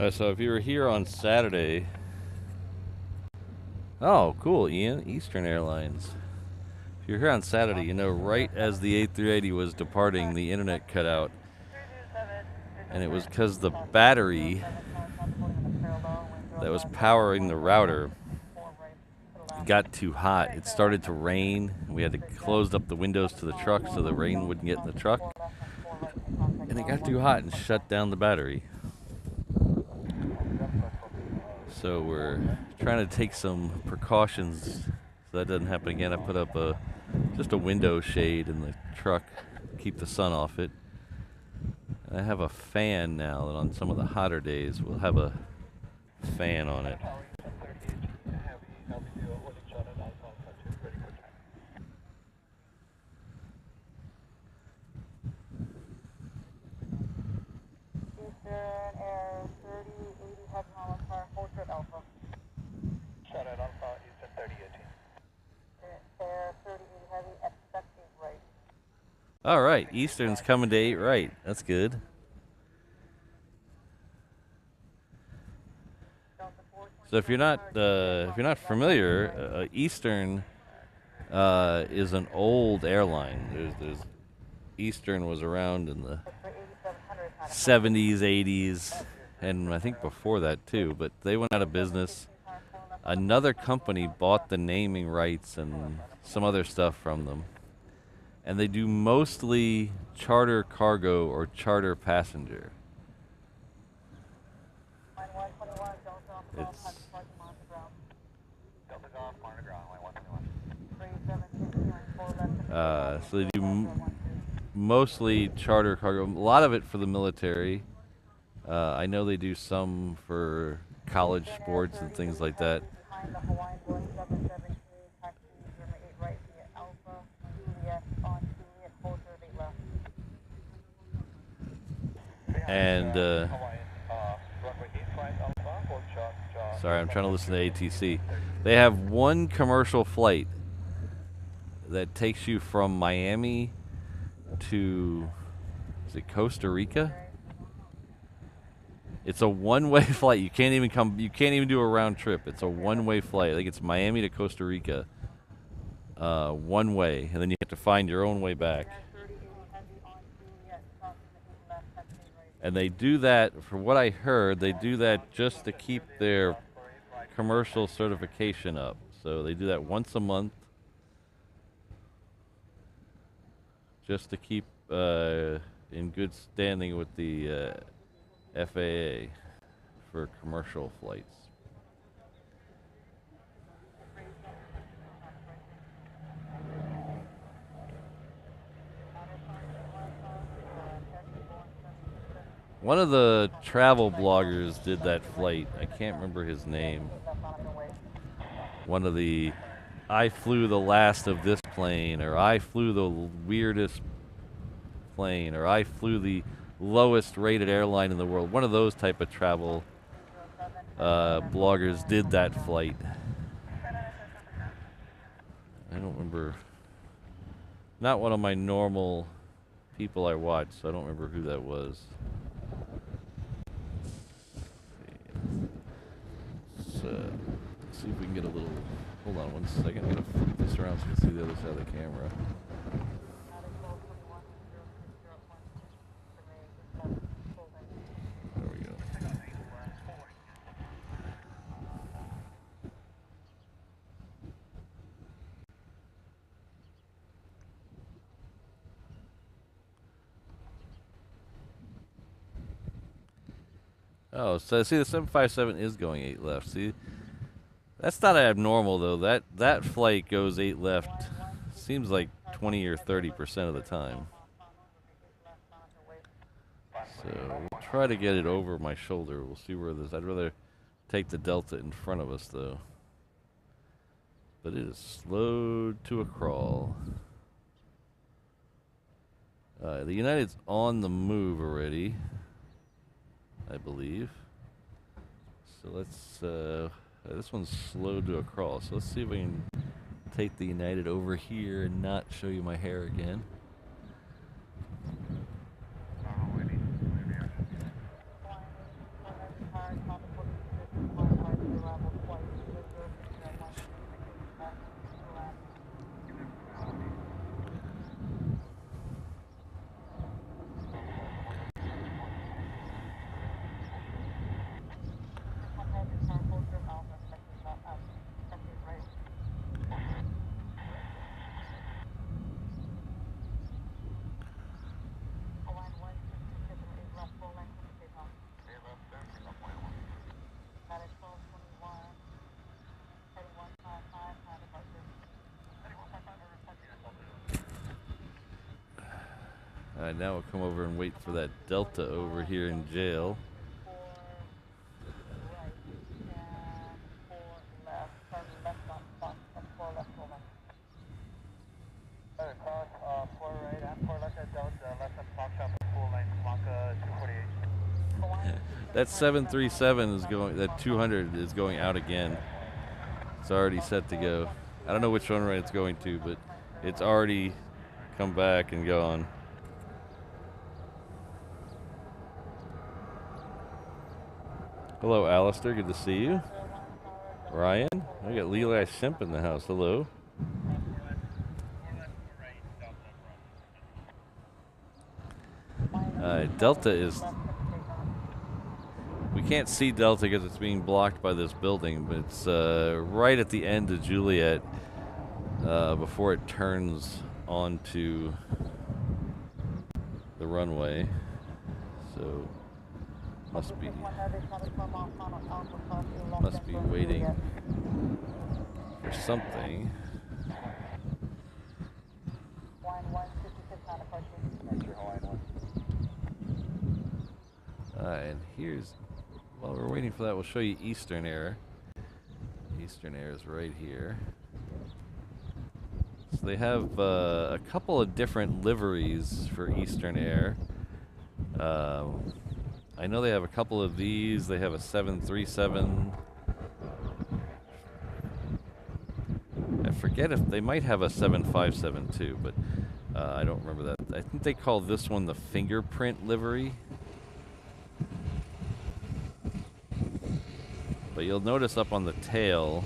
So if you were here on Saturday, oh, cool, Ian, Eastern Airlines. If you're here on Saturday, you know, right as the A380 was departing, the internet cut out, and it was because the battery that was powering the router got too hot. It started to rain. We had to close up the windows to the truck so the rain wouldn't get in the truck, and it got too hot and shut down the battery. So we're trying to take some precautions so that doesn't happen again. I put up just a window shade in the truck, keep the sun off it. And I have a fan now, and on some of the hotter days we'll have a fan on it. All right, Eastern's coming to 8 right. That's good. So if you're not familiar, Eastern is an old airline. There's Eastern was around in the 70s, 80s, and I think before that too. But they went out of business. Another company bought the naming rights and some other stuff from them, and they do mostly charter cargo or charter passenger. It's so they do mostly charter cargo. A lot of it for the military. I know they do some for college sports and things like that. And sorry, I'm trying to listen to ATC. They have one commercial flight that takes you from Miami to, is it Costa Rica? It's a one-way flight. You can't even do a round trip. It's a one-way flight. I think it's Miami to Costa Rica, one way, and then you have to find your own way back. And they do that, from what I heard, they do that just to keep their commercial certification up. So they do that once a month, just to keep in good standing with the FAA for commercial flights. One of the travel bloggers did that flight. I can't remember his name. One of the, I flew the last of this plane, or I flew the weirdest plane, or I flew the lowest rated airline in the world. One of those type of travel bloggers did that flight. I don't remember. Not one of my normal people I watch, so I don't remember who that was. Let's see if we can get a little. Hold on one second. I'm gonna flip this around so you can see the other side of the camera. There we go. Oh, so see, the 757 is going 8 left. See, that's not abnormal though. That flight goes 8 left. Seems like 20 or 30% of the time. So we'll try to get it over my shoulder. We'll see where this. I'd rather take the Delta in front of us though. But it is slowed to a crawl. The United's on the move already, I believe. So let's, this one's slowed to a crawl. So let's see if we can take the United over here and not show you my hair again. Alright, now we'll come over and wait for that Delta over here in jail. That 737 is going, that 200 is going out again. It's already set to go. I don't know which one right it's going to, but it's already come back and gone. Hello, Alistair. Good to see you. Ryan, I got Levi Simp in the house. Hello. Delta is... We can't see Delta because it's being blocked by this building, but it's right at the end of Juliet before it turns onto the runway. So must be waiting for something. And here's, while we're waiting for that, we'll show you Eastern Air. Eastern Air is right here. So they have a couple of different liveries for Eastern Air. I know they have a couple of these. They have a 737. I forget if they might have a 757 too, but I don't remember that. I think they call this one the fingerprint livery. But you'll notice up on the tail,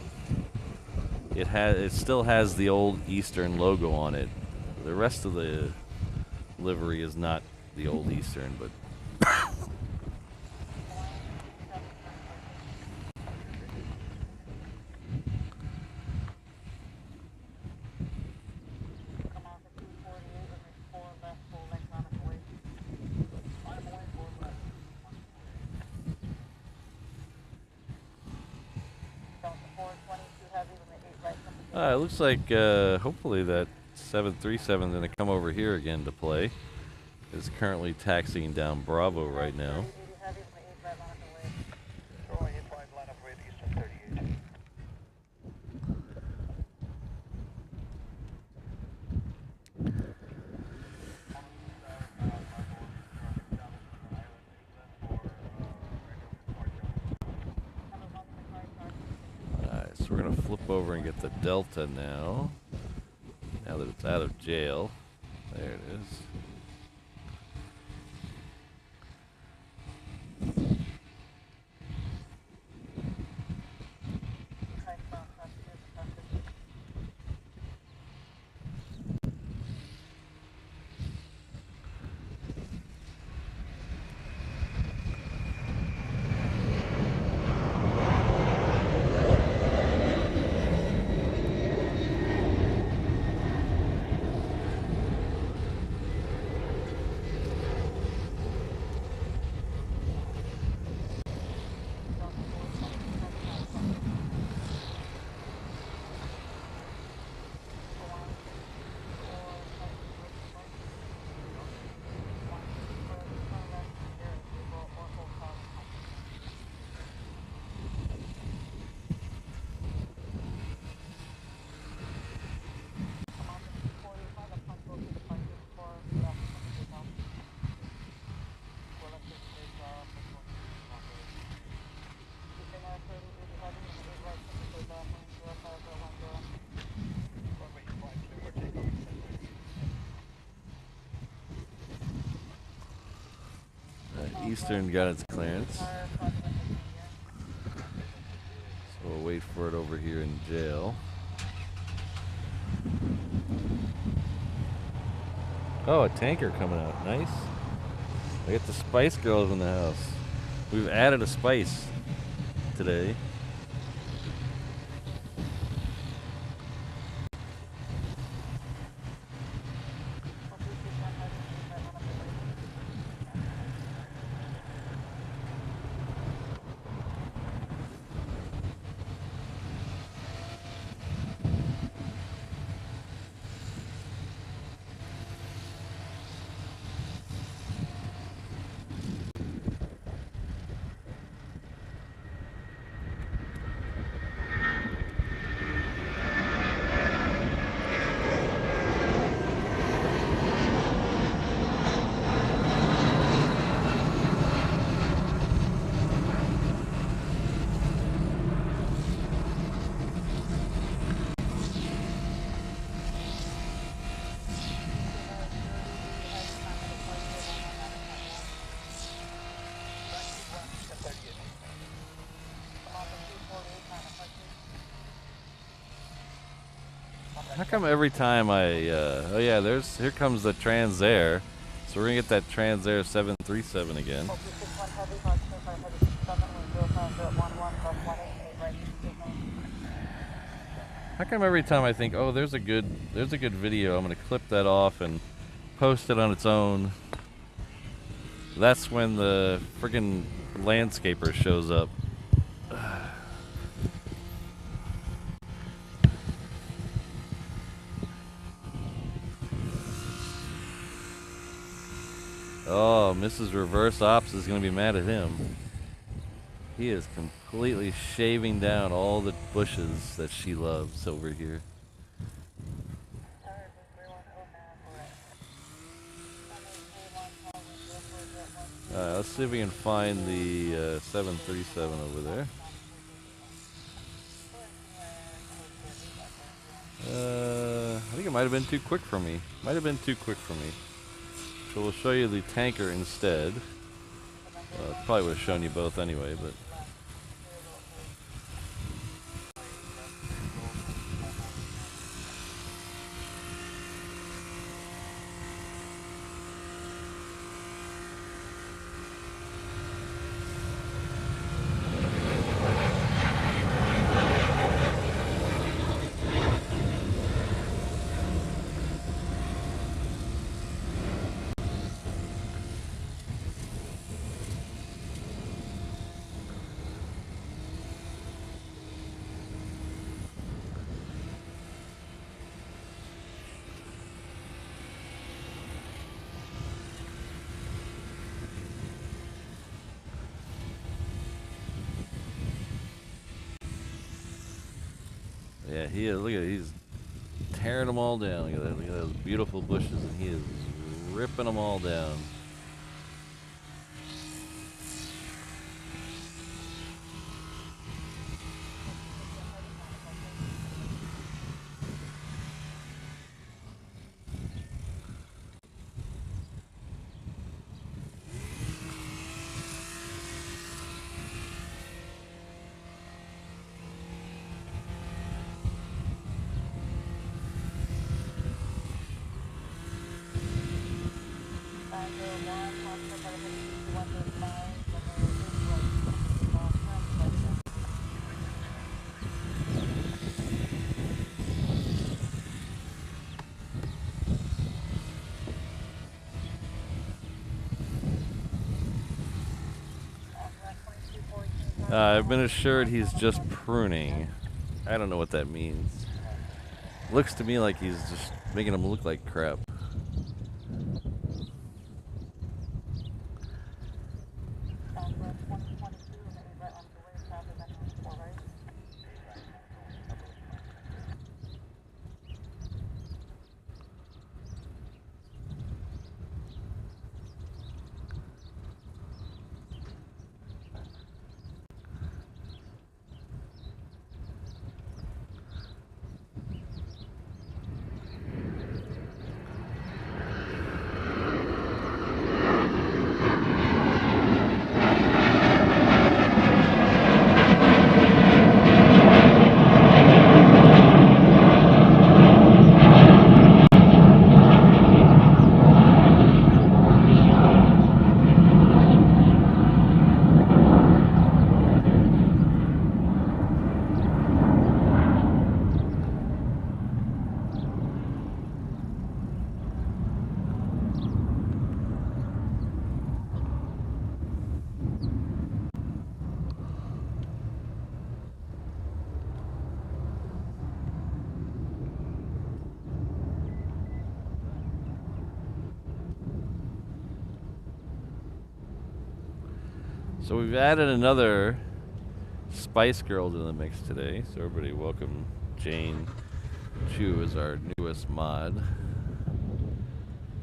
it still has the old Eastern logo on it. The rest of the livery is not the old Eastern, but it looks like hopefully that 737 is going to come over here again to play. It's currently taxiing down Bravo right now. So we're going to flip over and get the Delta now. Now that it's out of jail. There it is. Eastern got its clearance. So we'll wait for it over here in jail. Oh, a tanker coming out. Nice. I got the Spice Girls in the house. We've added a Spice today. How come every time I, oh yeah, here comes the Transair. So we're gonna get that Transair 737 again. How come every time I think, oh, there's a good video, I'm gonna clip that off and post it on its own. That's when the friggin' landscaper shows up. Oh, Mrs. Reverse Ops is going to be mad at him. He is completely shaving down all the bushes that she loves over here. Let's see if we can find the 737 over there. I think it might have been too quick for me. So we'll show you the tanker instead. Probably would have shown you both anyway, but. Yeah, he is. Look at it. He's tearing them all down. Look at that. Look at those beautiful bushes, and he is ripping them all down. I've been assured he's just pruning. I don't know what that means. Looks to me like he's just making them look like crap. So we've added another Spice Girl to the mix today. So everybody welcome Jane Chu as our newest mod.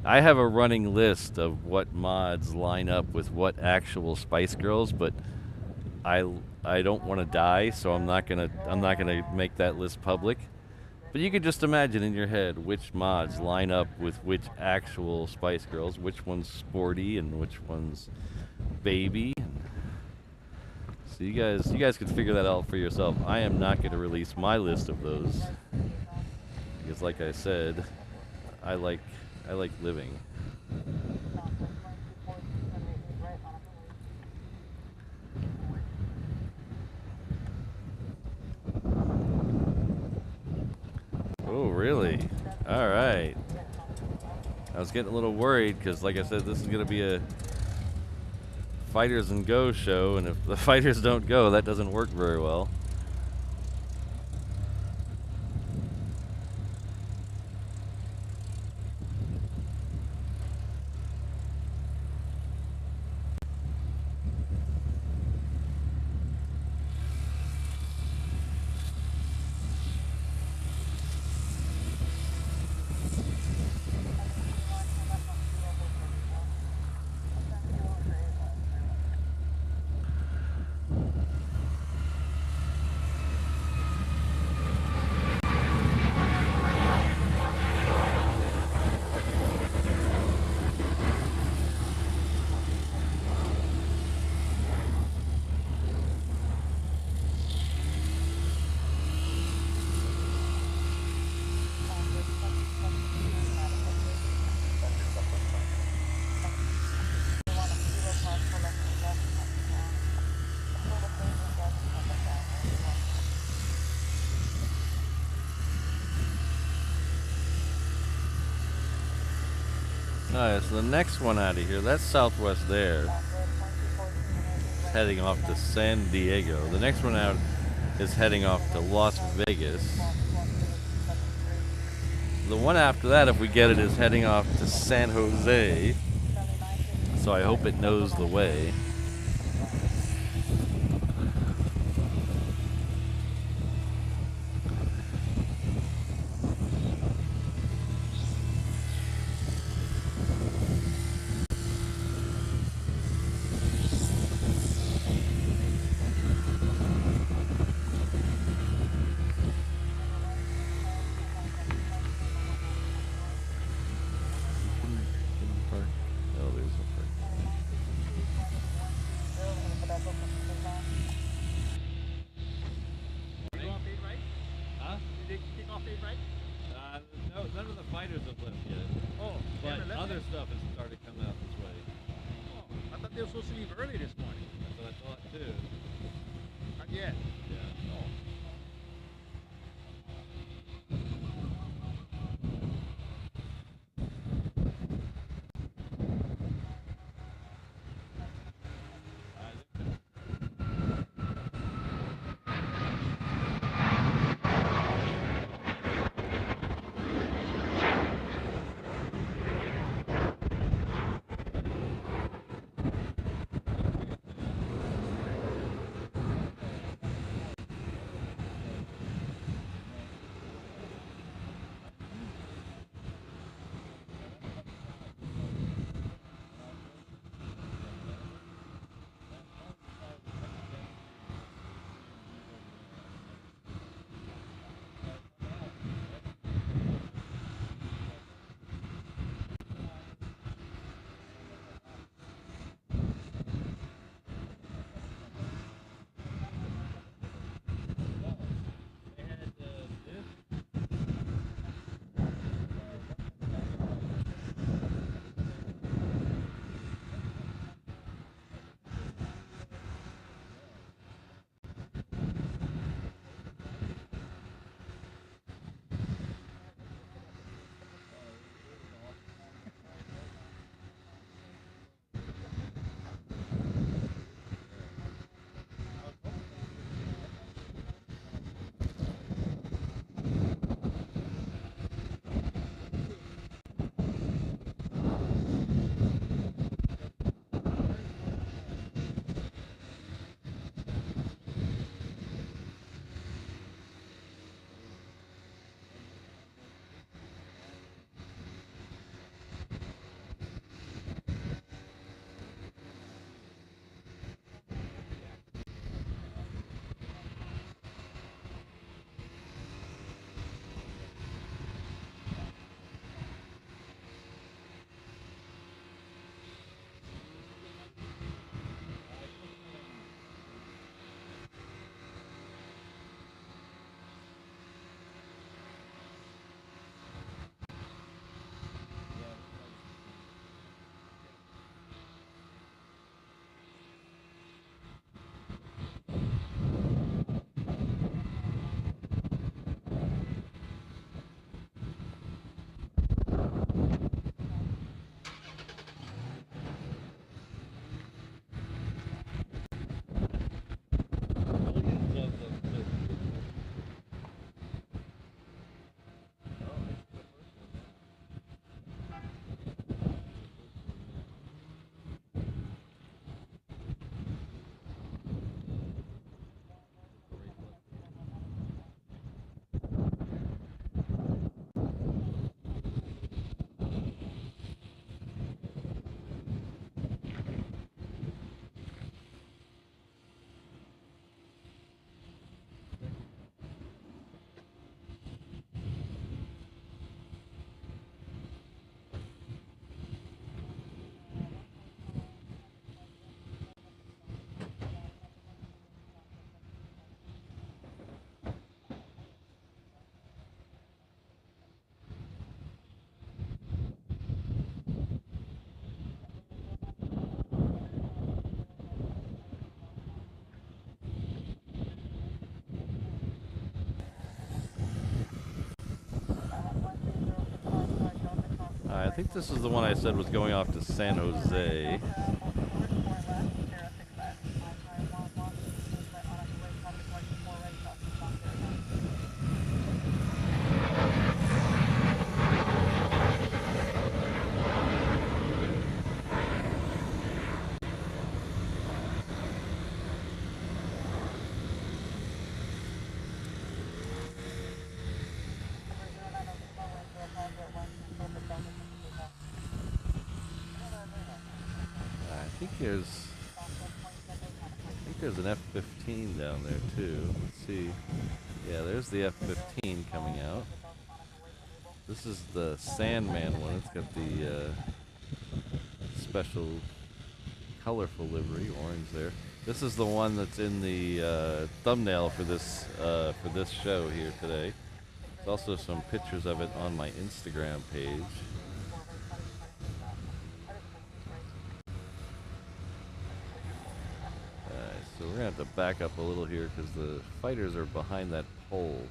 I have a running list of what mods line up with what actual Spice Girls, but I don't want to die, so I'm not gonna make that list public. But you could just imagine in your head which mods line up with which actual Spice Girls, which one's sporty and which one's baby. So you guys can figure that out for yourself. I am not going to release my list of those because, like I said, I like living. Oh, really? All right. I was getting a little worried because, like I said, this is going to be a fighters and go show, and if the fighters don't go, that doesn't work very well. Alright, so the next one out of here, that's Southwest Air. It's heading off to San Diego. The next one out is heading off to Las Vegas. The one after that, if we get it, is heading off to San Jose. So I hope it knows the way. think this is the one I said was going off to San Jose. I think there's an F-15 down there too. Let's see. Yeah, there's the F-15 coming out. This is the Sandman one. It's got the special colorful livery, orange there. This is the one that's in the thumbnail for this show here today. There's also some pictures of it on my Instagram page. So we're going to have to back up a little here because the fighters are behind that pole.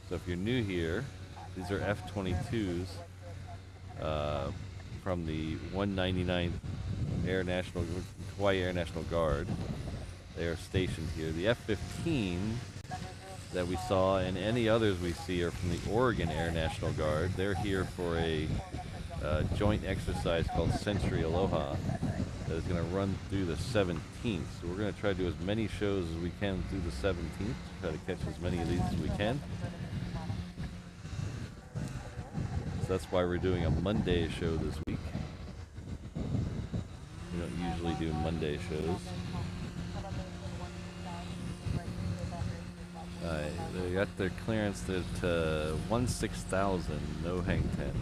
So if you're new here, these are F-22s from the 199th Hawaii Air National Guard. They are stationed here. The F-15 that we saw and any others we see are from the Oregon Air National Guard. They're here for a joint exercise called Sentry Aloha that is going to run through the 17th. So we're going to try to do as many shows as we can through the 17th, try to catch as many of these as we can. So that's why we're doing a Monday show this week. We don't usually do Monday shows. They got their clearance at 16,000, no hang 10.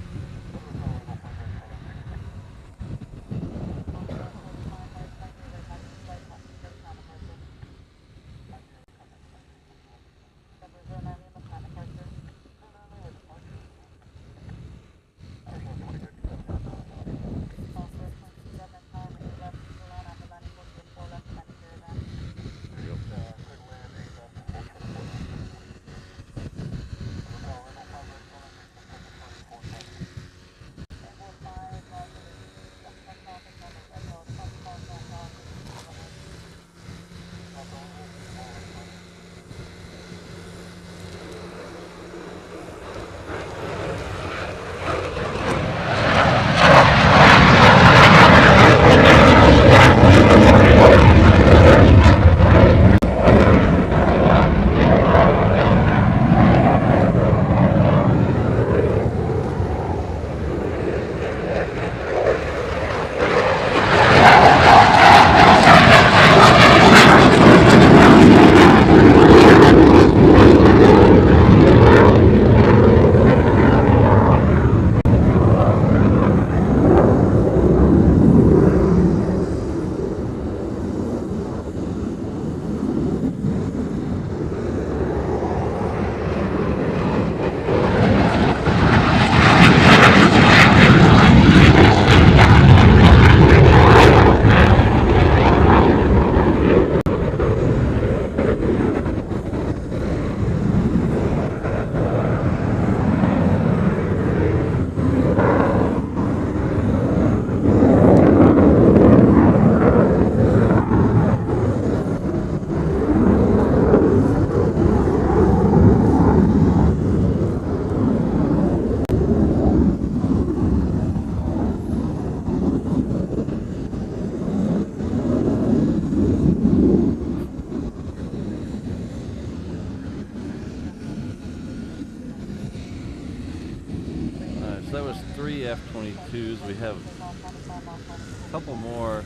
So that was 3 F-22s. We have a couple more.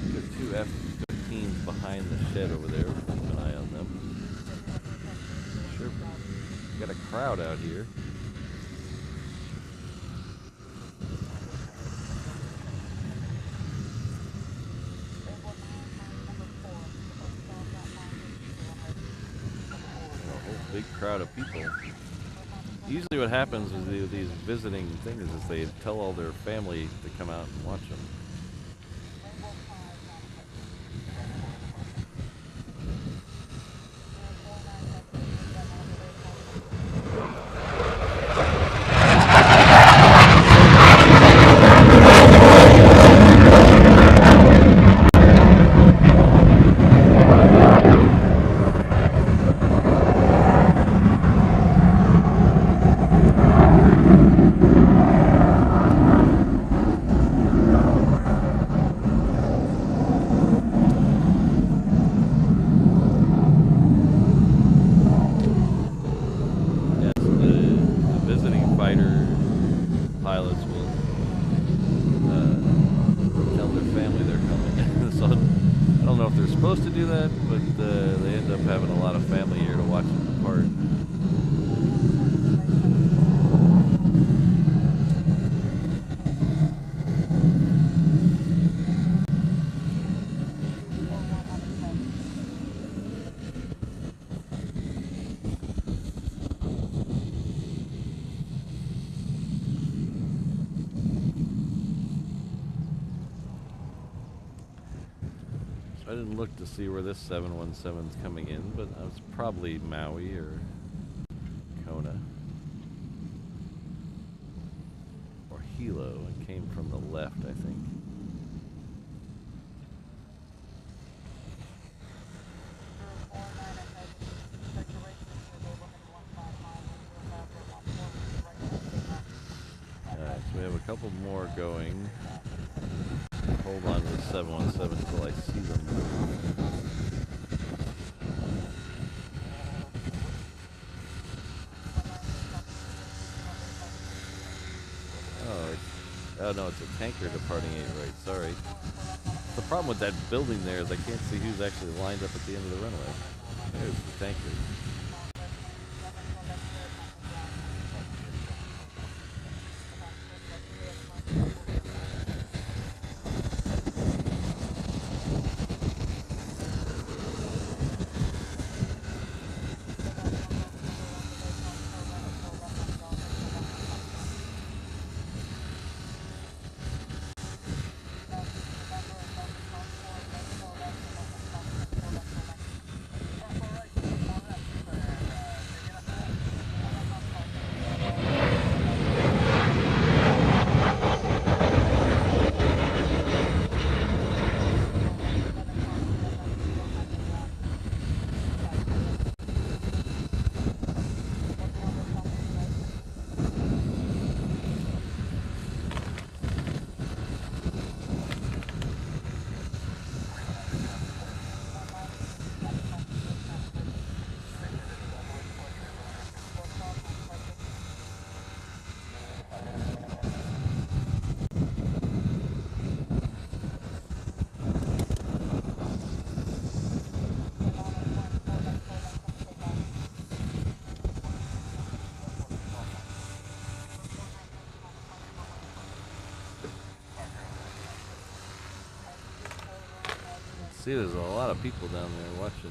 There are 2 F-15s behind the shed over there. We'll keep an eye on them. Sure, got a crowd out here. A whole big crowd of people. Usually what happens with these visiting things is they tell all their family to come out and watch them. pilots will tell their family they're coming. So I don't know if they're supposed to do that, but they end up having a lot of family here to watch them depart. I didn't look to see where this 717 is coming in, but it's probably Maui or Kona or Hilo. It came from the left, I think. Alright, so we have a couple more going. Hold on to the 717 until I see them move. Oh no, it's a tanker departing 8 right, sorry. The problem with that building there is I can't see who's actually lined up at the end of the runway. There's the tanker. See, there's a lot of people down there watching.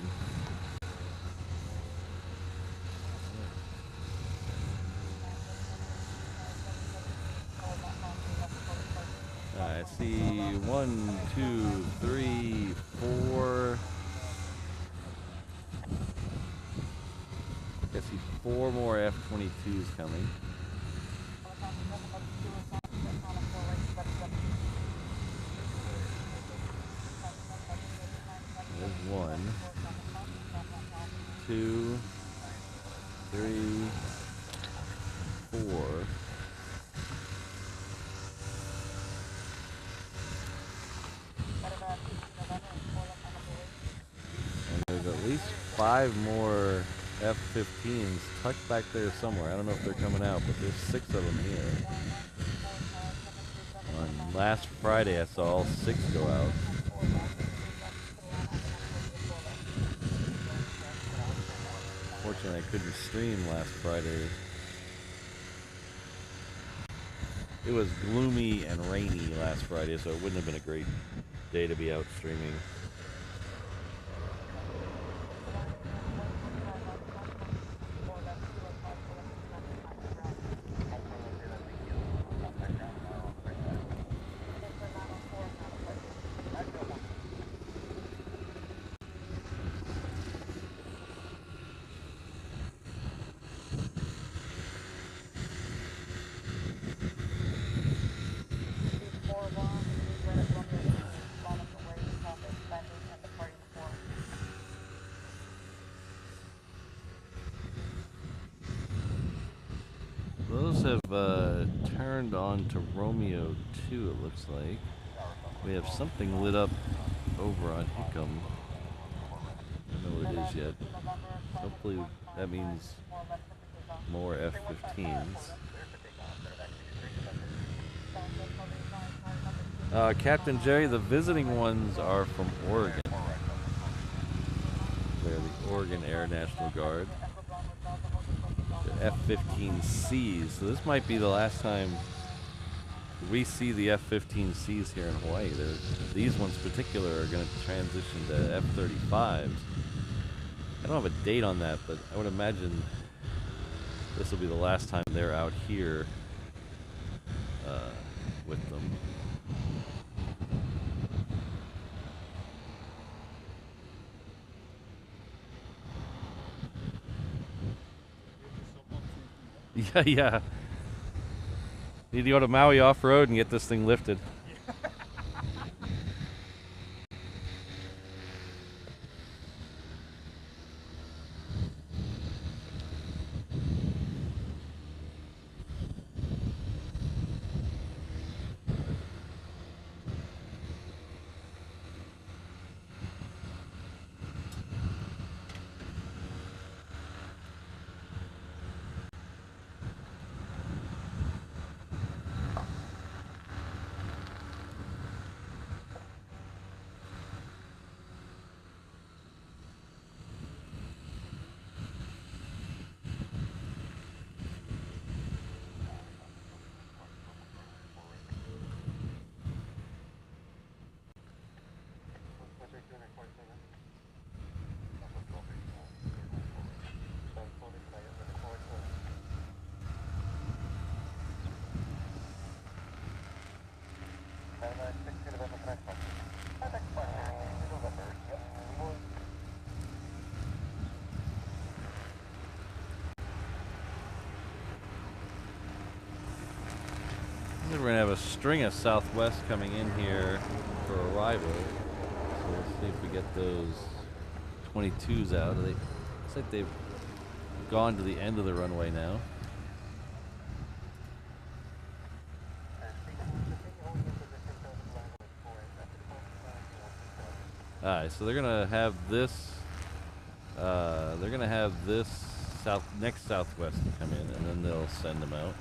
I see 1, 2, 3, 4. I see 4 more F-22s coming. There's 1, 2, 3, 4. And there's at least 5 more F-15s tucked back there somewhere. I don't know if they're coming out, but there's 6 of them here. On last Friday, I saw all 6 go out. Fortunately, I couldn't stream last Friday. It was gloomy and rainy last Friday, so it wouldn't have been a great day to be out streaming. Those have turned on to Romeo 2, it looks like. We have something lit up over on Hickam. I don't know what it is yet. Hopefully that means more F-15s. Captain Jerry, the visiting ones are from Oregon. They're the Oregon Air National Guard. They're F-15Cs. So this might be the last time we see the F-15Cs here in Hawaii. These ones in particular are going to transition to F-35s. I don't have a date on that, but I would imagine this will be the last time they're out here with them. Yeah, yeah. Need to go to Maui off-road and get this thing lifted. We're going to have a string of Southwest coming in here for arrival. So we'll see if we get those 22s out. Looks like they've gone to the end of the runway now. Alright, so they're going to have this, next Southwest to come in, and then they'll send them out.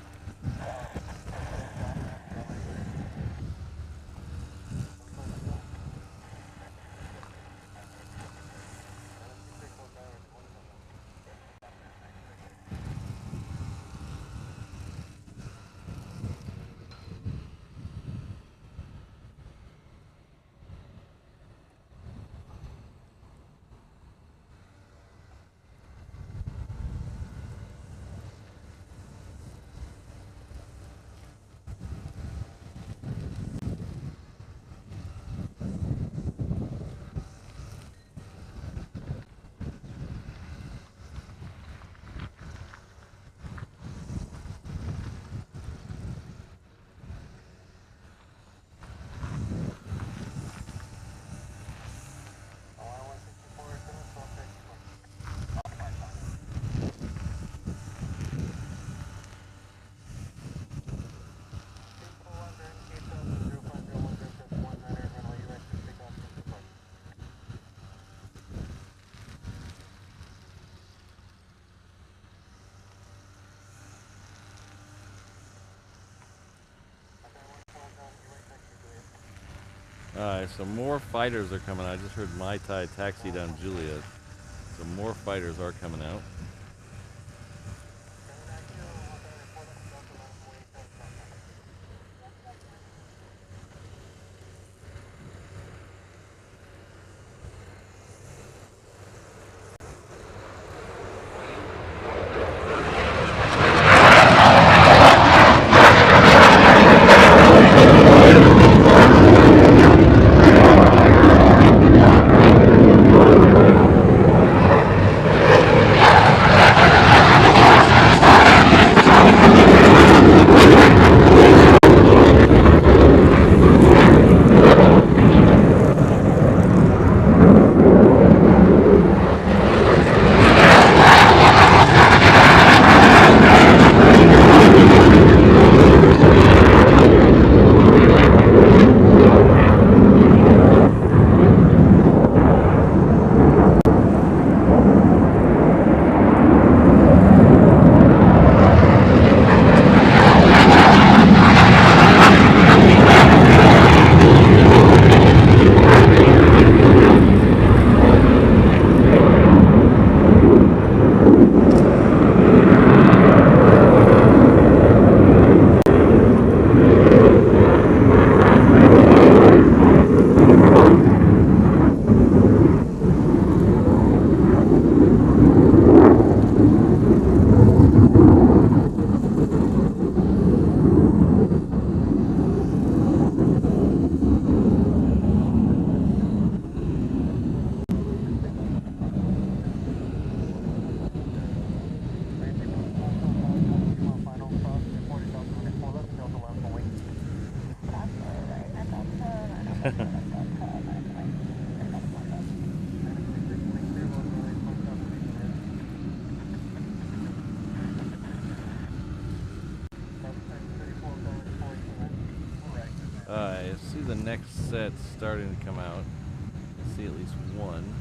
Alright, so more fighters are coming out. I just heard Mai Tai taxi down Juliet. So more fighters are coming out. I see the next set starting to come out. I see at least one.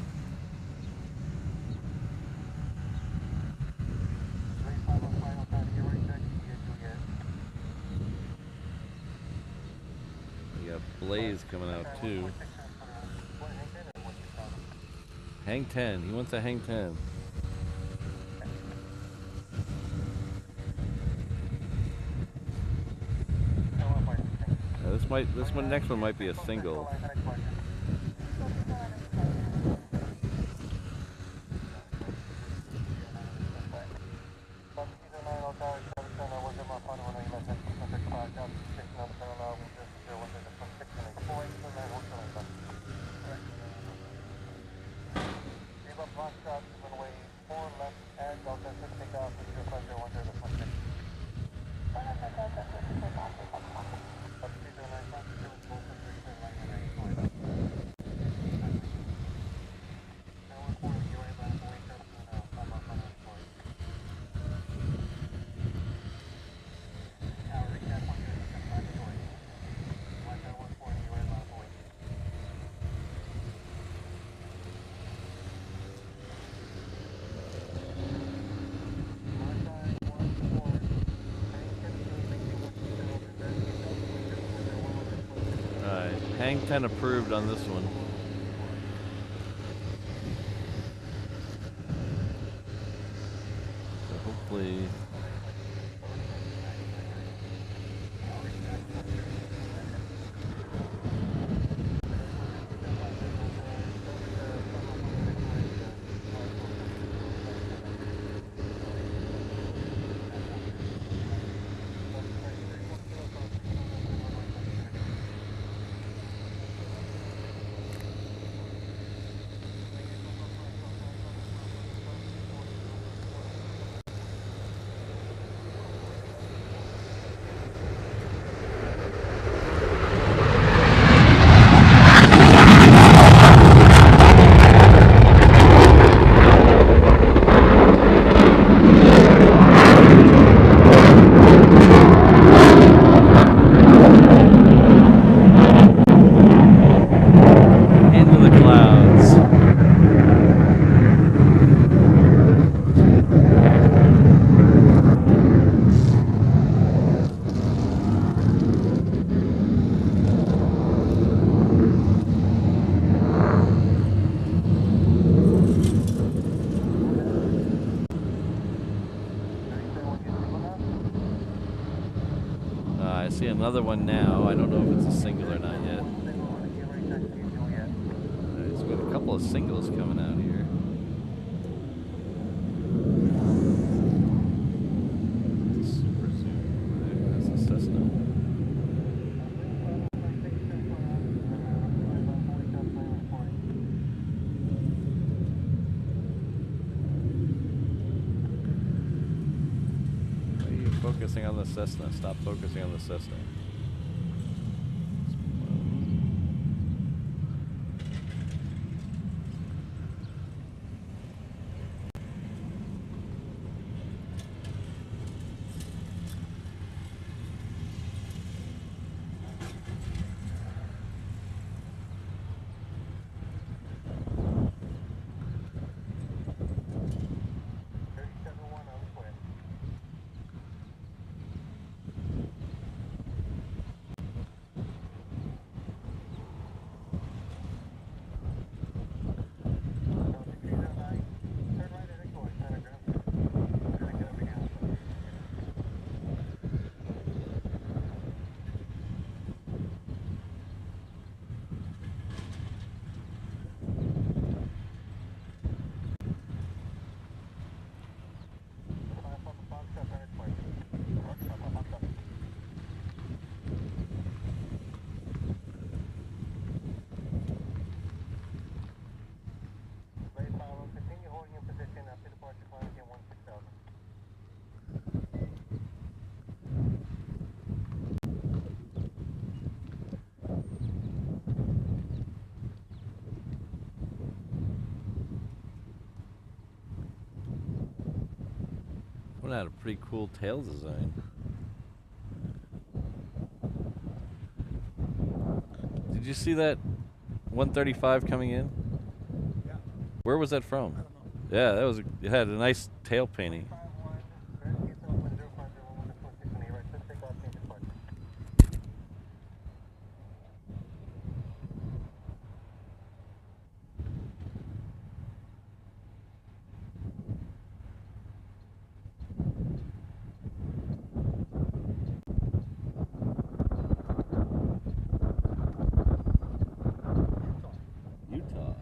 We got Blaze coming out too. Hang 10. He wants a hang 10. This next one might be a single. Hang 10 approved on this one. So hopefully... I see another one now. I don't know if it's a single or not yet. So we got a couple of singles coming out here. Super zoom. That's a Cessna. Focusing on the Cessna. Stop focusing on the Cessna. one had a pretty cool tail design. Did you see that 135 coming in? Yeah. Where was that from? I don't know. Yeah, that was. It had a nice tail painting. Utah.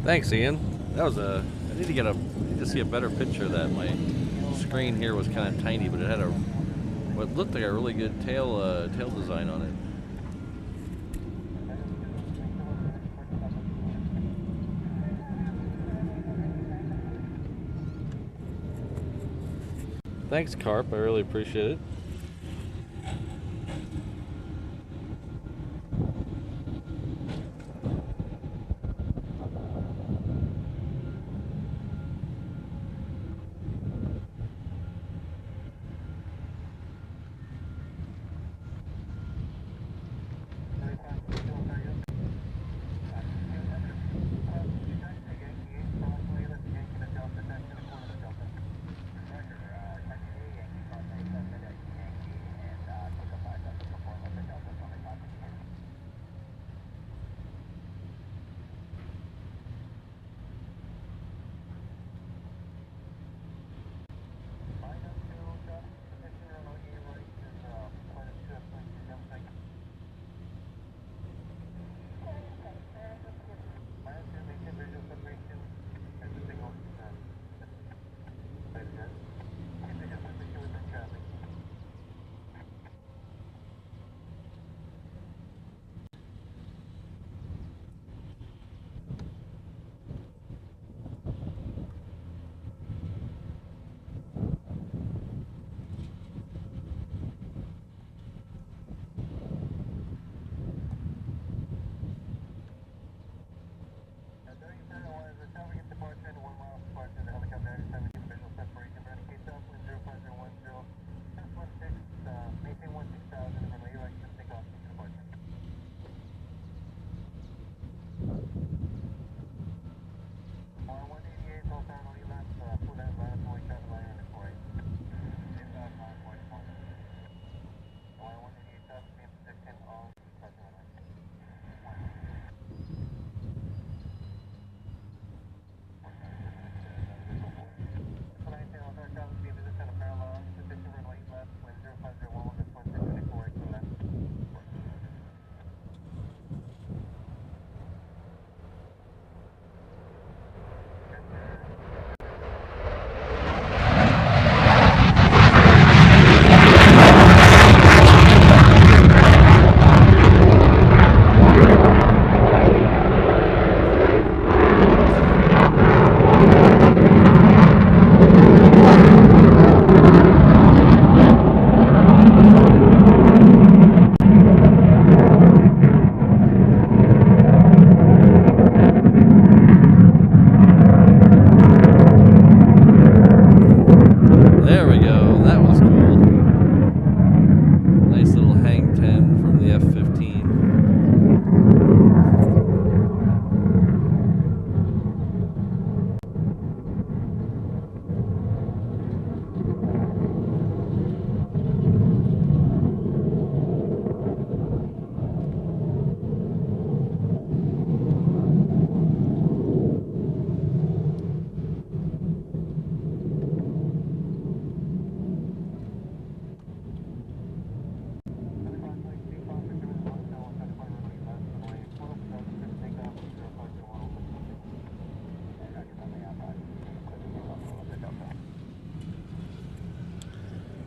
Thanks, Ian. That was a. I need to see a better picture of that. My screen here was kind of tiny, but it had what looked like a really good tail design on it. Thanks, Carp. I really appreciate it.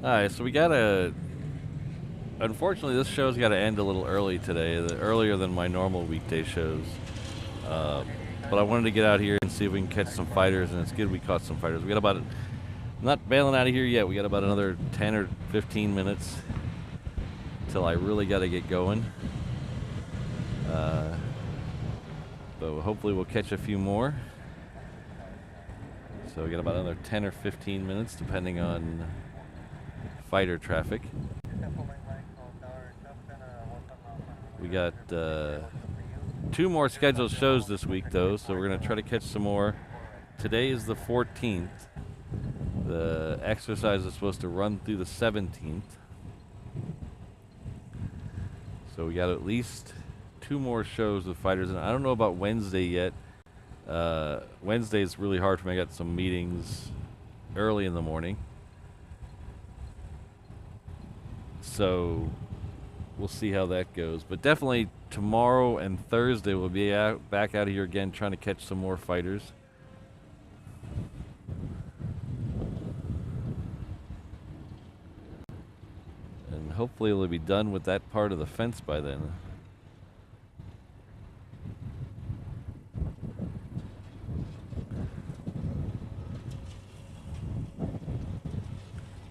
Alright, so we got a... Unfortunately, this show's got to end a little early today, earlier than my normal weekday shows. But I wanted to get out here and see if we can catch some fighters, and it's good we caught some fighters. We got about... Not bailing out of here yet. We got about another 10 or 15 minutes till I really got to get going. But hopefully we'll catch a few more. So we got about another 10 or 15 minutes, depending on fighter traffic. We got 2 more scheduled shows this week, though, so we're going to try to catch some more. Today is the 14th. The exercise is supposed to run through the 17th. So we got at least 2 more shows with fighters, and I don't know about Wednesday yet. Wednesday is really hard for me. I got some meetings early in the morning. So we'll see how that goes. But definitely tomorrow and Thursday we'll be back out of here again trying to catch some more fighters. And hopefully we'll be done with that part of the fence by then.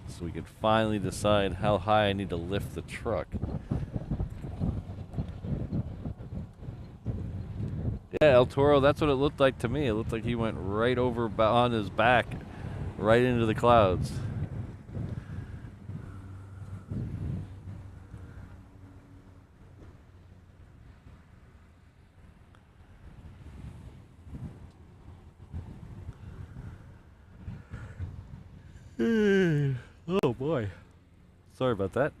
So we could finally decide how high I need to lift the truck. Yeah, El Toro, that's what it looked like to me. It looked like he went right over on his back, right into the clouds. Oh boy. Sorry about that.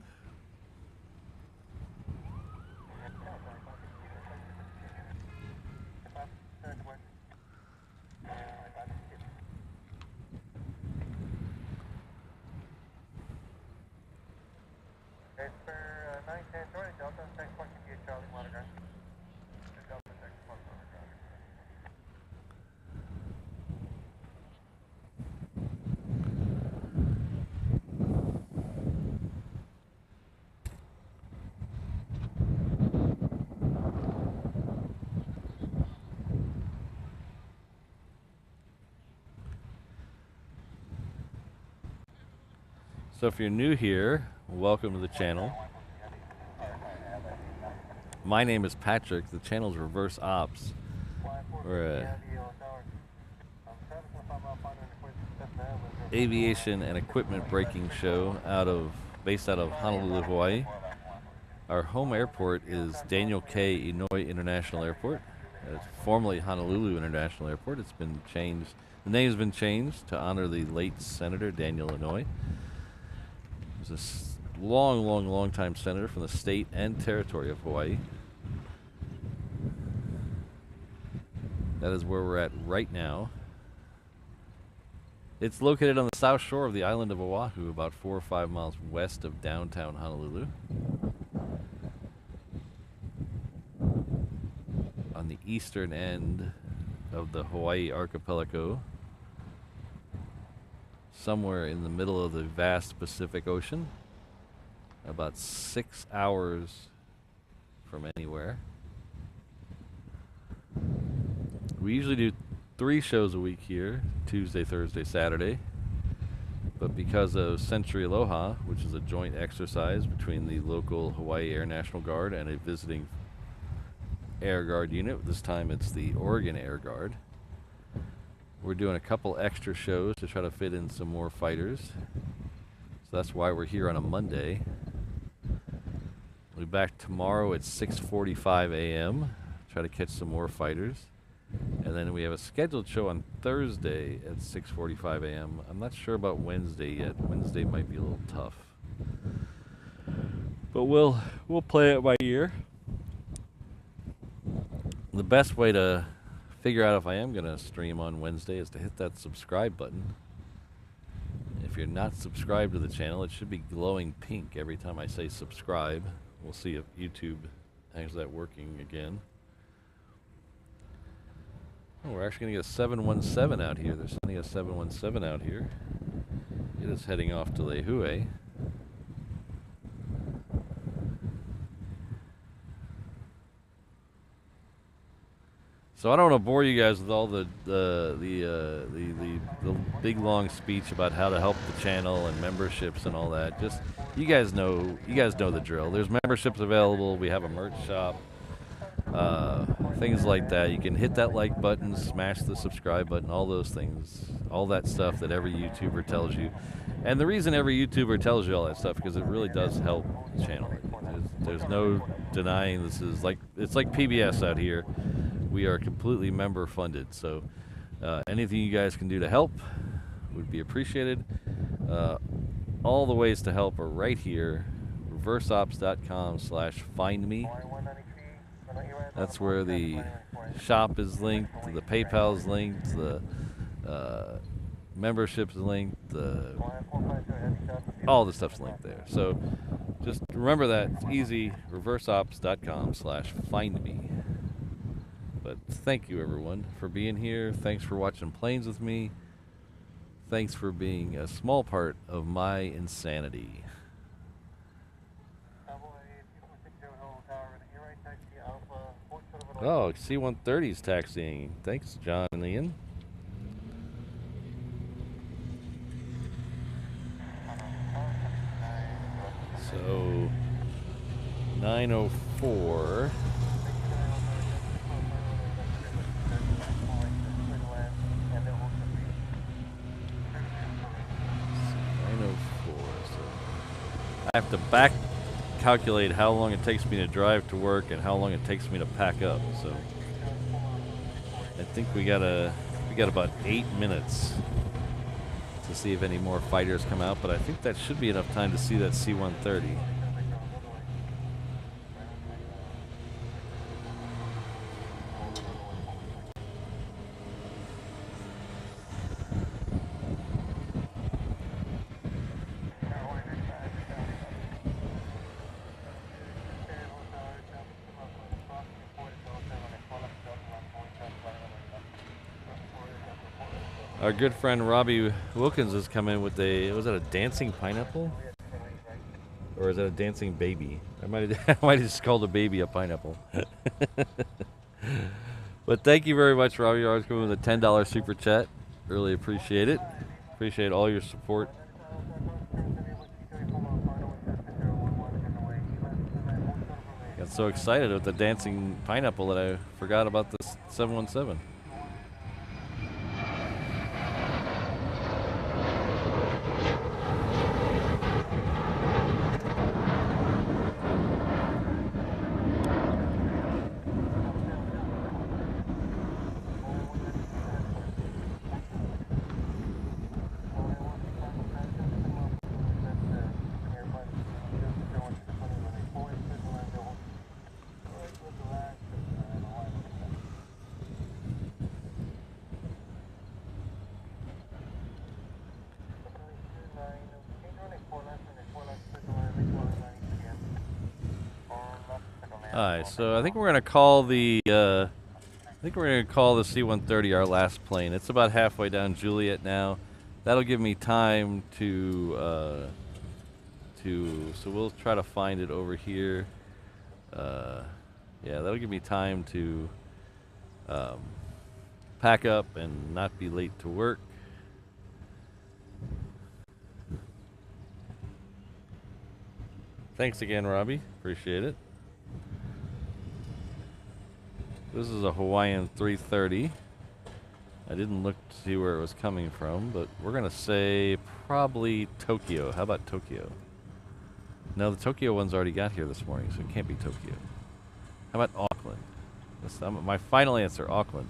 So if you're new here, welcome to the channel. My name is Patrick. The channel's Reverse Ops. We're a aviation and equipment breaking show based out of Honolulu, Hawaii. Our home airport is Daniel K. Inouye International Airport. It's formerly Honolulu International Airport. It's been changed. The name's been changed to honor the late Senator Daniel Inouye. He was a long time senator from the state and territory of Hawaii. That is where we're at right now. It's located on the south shore of the island of Oahu, about 4 or 5 miles west of downtown Honolulu. On the eastern end of the Hawaii archipelago, somewhere in the middle of the vast Pacific Ocean, about 6 hours from anywhere. We usually do 3 shows a week here, Tuesday, Thursday, Saturday. But because of Sentry Aloha, which is a joint exercise between the local Hawaii Air National Guard and a visiting Air Guard unit, this time it's the Oregon Air Guard, we're doing a couple extra shows to try to fit in some more fighters. So that's why we're here on a Monday. We'll be back tomorrow at 6:45 a.m. Try to catch some more fighters. And then we have a scheduled show on Thursday at 6:45 a.m. I'm not sure about Wednesday yet. Wednesday might be a little tough. But we'll play it by ear. The best way to figure out if I am going to stream on Wednesday is to hit that subscribe button. If you're not subscribed to the channel, it should be glowing pink every time I say subscribe. We'll see if YouTube has that working again. Oh, we're actually going to get a 717 out here. They're sending a 717 out here. It is heading off to Lehue. So I don't want to bore you guys with all the big long speech about how to help the channel and memberships and all that. Just you guys know the drill. There's memberships available. We have a merch shop, things like that. You can hit that like button, smash the subscribe button, all those things, all that stuff that every YouTuber tells you. And the reason every YouTuber tells you all that stuff because it really does help the channel. There's no denying this is like it's like PBS out here. We are completely member funded, so anything you guys can do to help would be appreciated. All the ways to help are right here, reverseops.com/findme. That's where the shop is linked, the PayPal is linked, the membership is linked, all the stuff's linked there. So just remember that, it's easy, reverseops.com/findme. But thank you, everyone, for being here. Thanks for watching Planes with me. Thanks for being a small part of my insanity. Oh, C-130's taxiing. Thanks, John and Ian. So, 9:04. 9:04. So I have to back calculate how long it takes me to drive to work and how long it takes me to pack up. So I think we got about 8 minutes to see if any more fighters come out, but I think that should be enough time to see that C-130. Our good friend Robbie Wilkins has come in with was that a dancing pineapple? Or is that a dancing baby? I might have just called a baby a pineapple. But thank you very much, Robbie. You're always coming with a $10 super chat. Really appreciate it. Appreciate all your support. Got so excited with the dancing pineapple that I forgot about this 717. Alright, so I think we're gonna call the C-130 our last plane. It's about halfway down Juliet now. That'll give me time to so we'll try to find it over here. Yeah, that'll give me time to pack up and not be late to work. Thanks again, Robbie. Appreciate it. This is a Hawaiian 330. I didn't look to see where it was coming from, but we're going to say probably Tokyo. How about Tokyo? No, the Tokyo one's already got here this morning, so it can't be Tokyo. How about Auckland? My final answer, Auckland.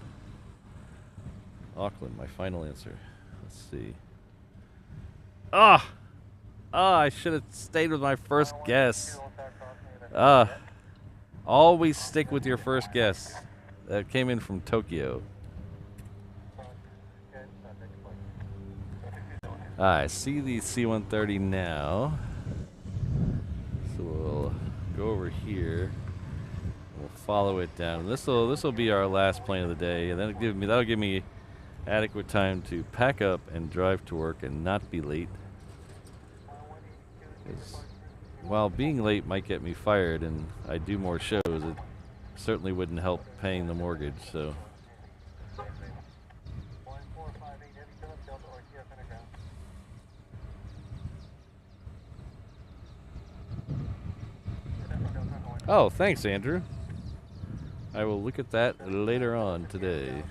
Auckland, my final answer. Let's see. I should have stayed with my first guess. Always stick with your first guess. That came in from Tokyo. I see the C-130 now. So we'll go over here. We'll follow it down. This will be our last plane of the day, and that'll give me adequate time to pack up and drive to work and not be late. 'Cause while being late might get me fired and I do more shows, it certainly wouldn't help paying the mortgage. So Oh, thanks, Andrew. I will look at that later on today.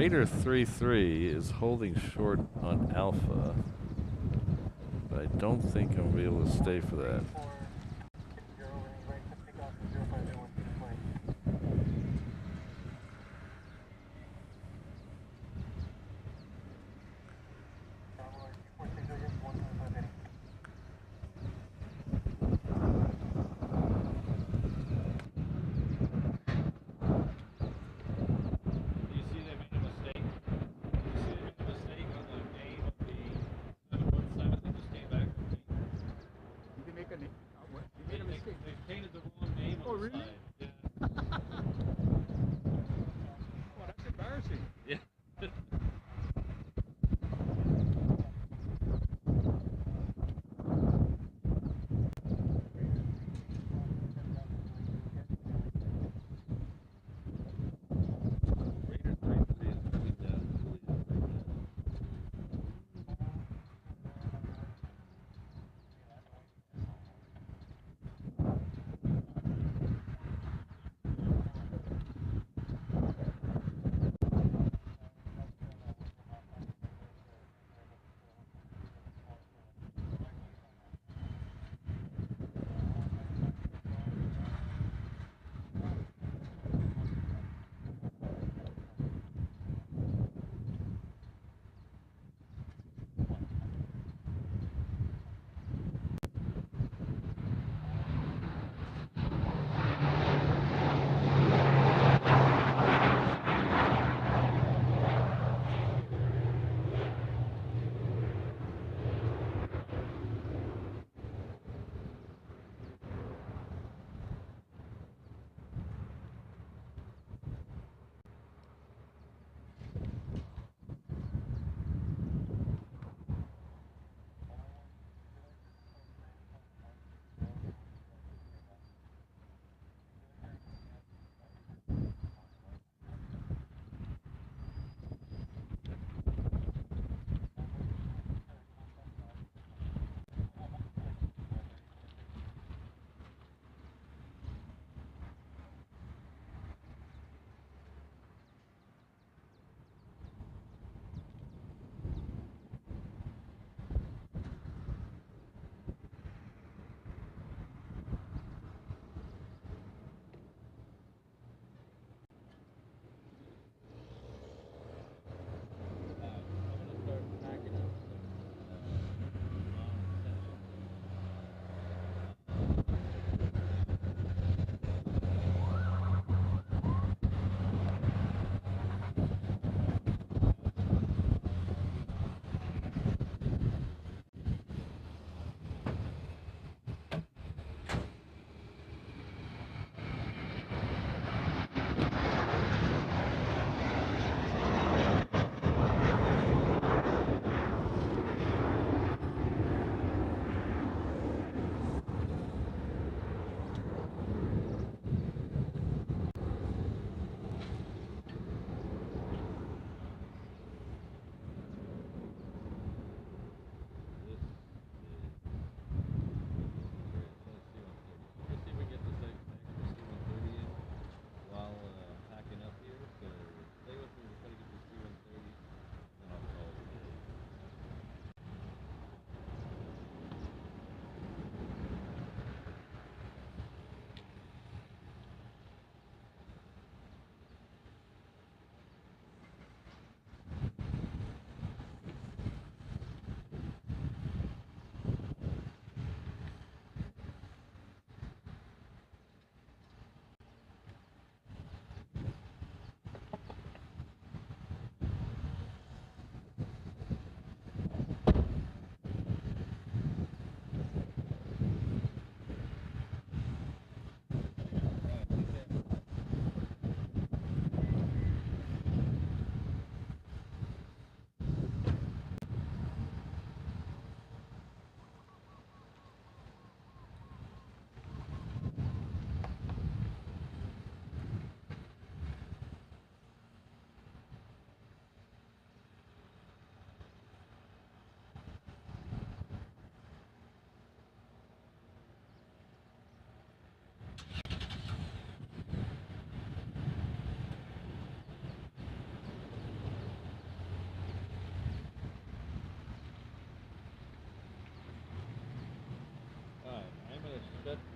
Raider 33 is holding short on Alpha, but I don't think I'm going to be able to stay for that.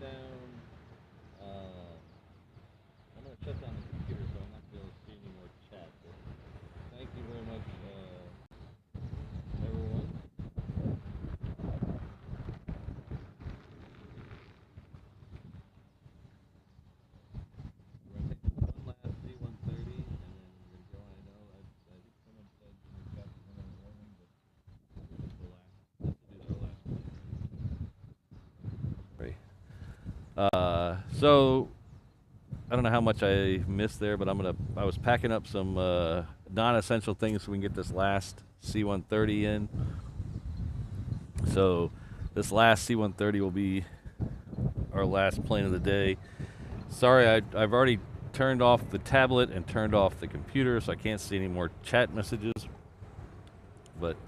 down. I'm going to shut down the computer so I'm not going to be able to see any more chat. But thank you very much, everyone. We're going to take one last C-130 and then we're going to go. I know I think someone said we've got one in the morning, but this will be our last one. Great. So I don't know how much I missed there, but I was packing up some non-essential things so we can get this last C-130 in. So this last C-130 will be our last plane of the day. Sorry, I've already turned off the tablet and turned off the computer, so I can't see any more chat messages. But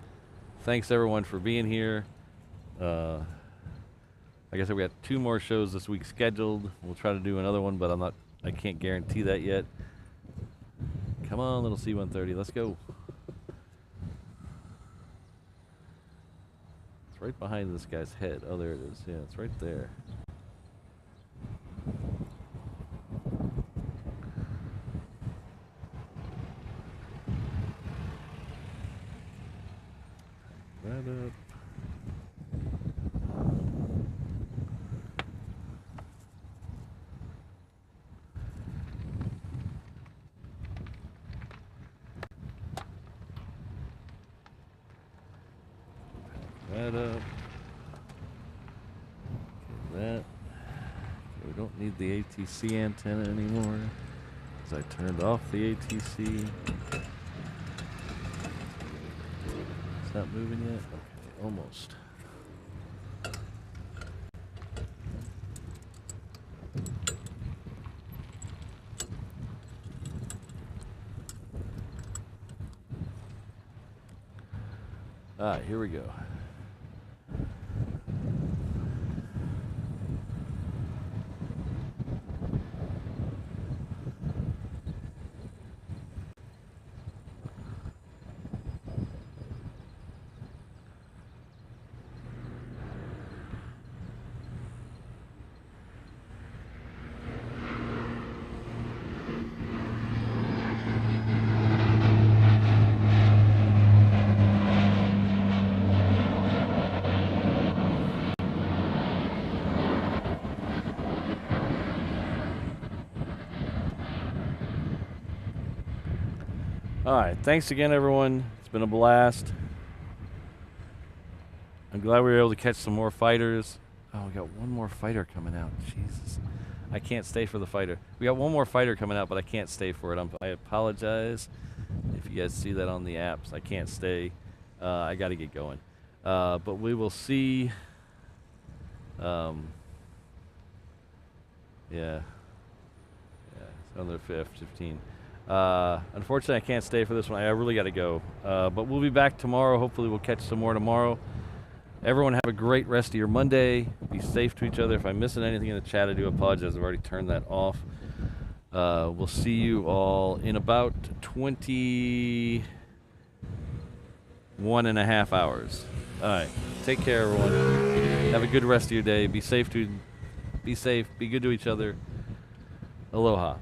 thanks everyone for being here. Like I said, we got 2 more shows this week scheduled. We'll try to do another one, but I can't guarantee that yet. Come on, little C-130, let's go. It's right behind this guy's head. Oh, there it is. Yeah, it's right there. That up. That up. Okay, that. Okay, we don't need the ATC antenna anymore because I turned off the ATC. It's not moving yet? Okay, almost. All right, here we go. All right, thanks again, everyone. It's been a blast. I'm glad we were able to catch some more fighters. Oh, we got one more fighter coming out. Jesus. I can't stay for the fighter. We got one more fighter coming out, but I can't stay for it. I apologize if you guys see that on the apps. I can't stay. I got to get going. But we will see. Yeah. Yeah, it's another F-15. Unfortunately, I can't stay for this one. I really got to go. But we'll be back tomorrow. Hopefully, we'll catch some more tomorrow. Everyone have a great rest of your Monday. Be safe to each other. If I'm missing anything in the chat, I do apologize. I've already turned that off. We'll see you all in about 21 and a half hours. All right. Take care, everyone. Have a good rest of your day. Be safe. Be good to each other. Aloha.